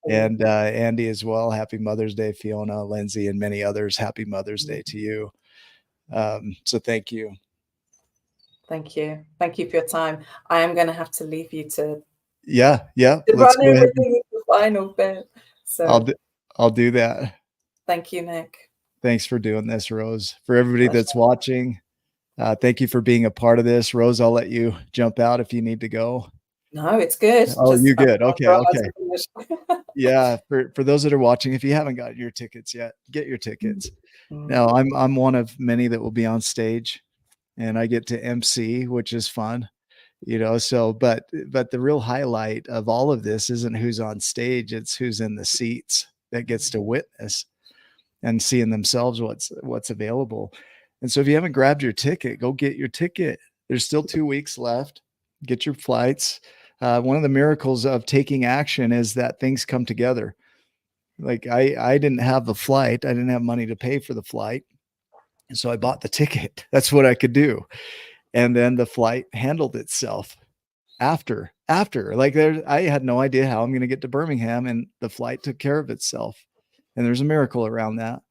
And Andy as well. Happy Mother's Day, Fiona, Lindsay, and many others. Happy Mother's Day to you. So thank you. Thank you. Thank you for your time. I am going to have to leave you to Yeah. to run everything in the final bit. So I'll do that. Thank you, Nick. Thanks for doing this, Rose. For everybody that's watching, thank you for being a part of this. Rose, I'll let you jump out if you need to go. No, it's good. Oh, you're good. Okay. Yeah. For those that are watching, if you haven't gotten your tickets yet, get your tickets. Now, I'm one of many that will be on stage, and I get to MC, which is fun, so, but the real highlight of all of this isn't who's on stage. It's who's in the seats that gets to witness and seeing themselves what's available. And so if you haven't grabbed your ticket, go get your ticket. There's still 2 weeks left. Get your flights. One of the miracles of taking action is that things come together. Like I didn't have the flight. I didn't have money to pay for the flight. And so I bought the ticket. That's what I could do. And then the flight handled itself after, like I had no idea how I'm going to get to Birmingham, and the flight took care of itself. And there's a miracle around that.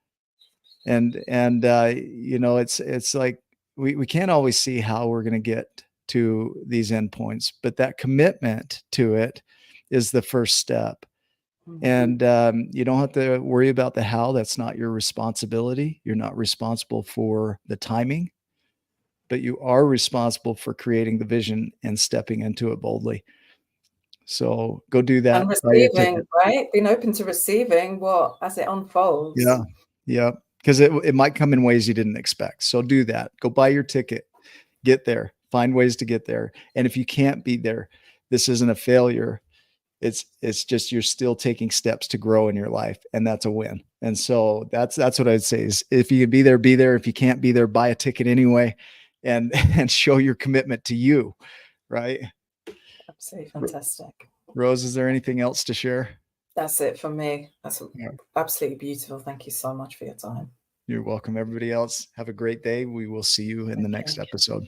And it's like, we can't always see how we're going to get to these endpoints, but that commitment to it is the first step. And you don't have to worry about the how. That's not your responsibility. You're not responsible for the timing, but you are responsible for creating the vision and stepping into it boldly. So go do that. And receiving, right? Being open to receiving as it unfolds. Yeah. Yeah. Because it might come in ways you didn't expect. So do that. Go buy your ticket. Get there. Find ways to get there. And if you can't be there, this isn't a failure. It's just you're still taking steps to grow in your life, and that's a win. And so that's what I'd say is, if you can be there, be there. If you can't be there, buy a ticket anyway, and show your commitment to you, right? Absolutely fantastic. Rose, is there anything else to share? That's it for me. That's absolutely beautiful. Thank you so much for your time. You're welcome. Everybody else, have a great day. We will see you in the next episode.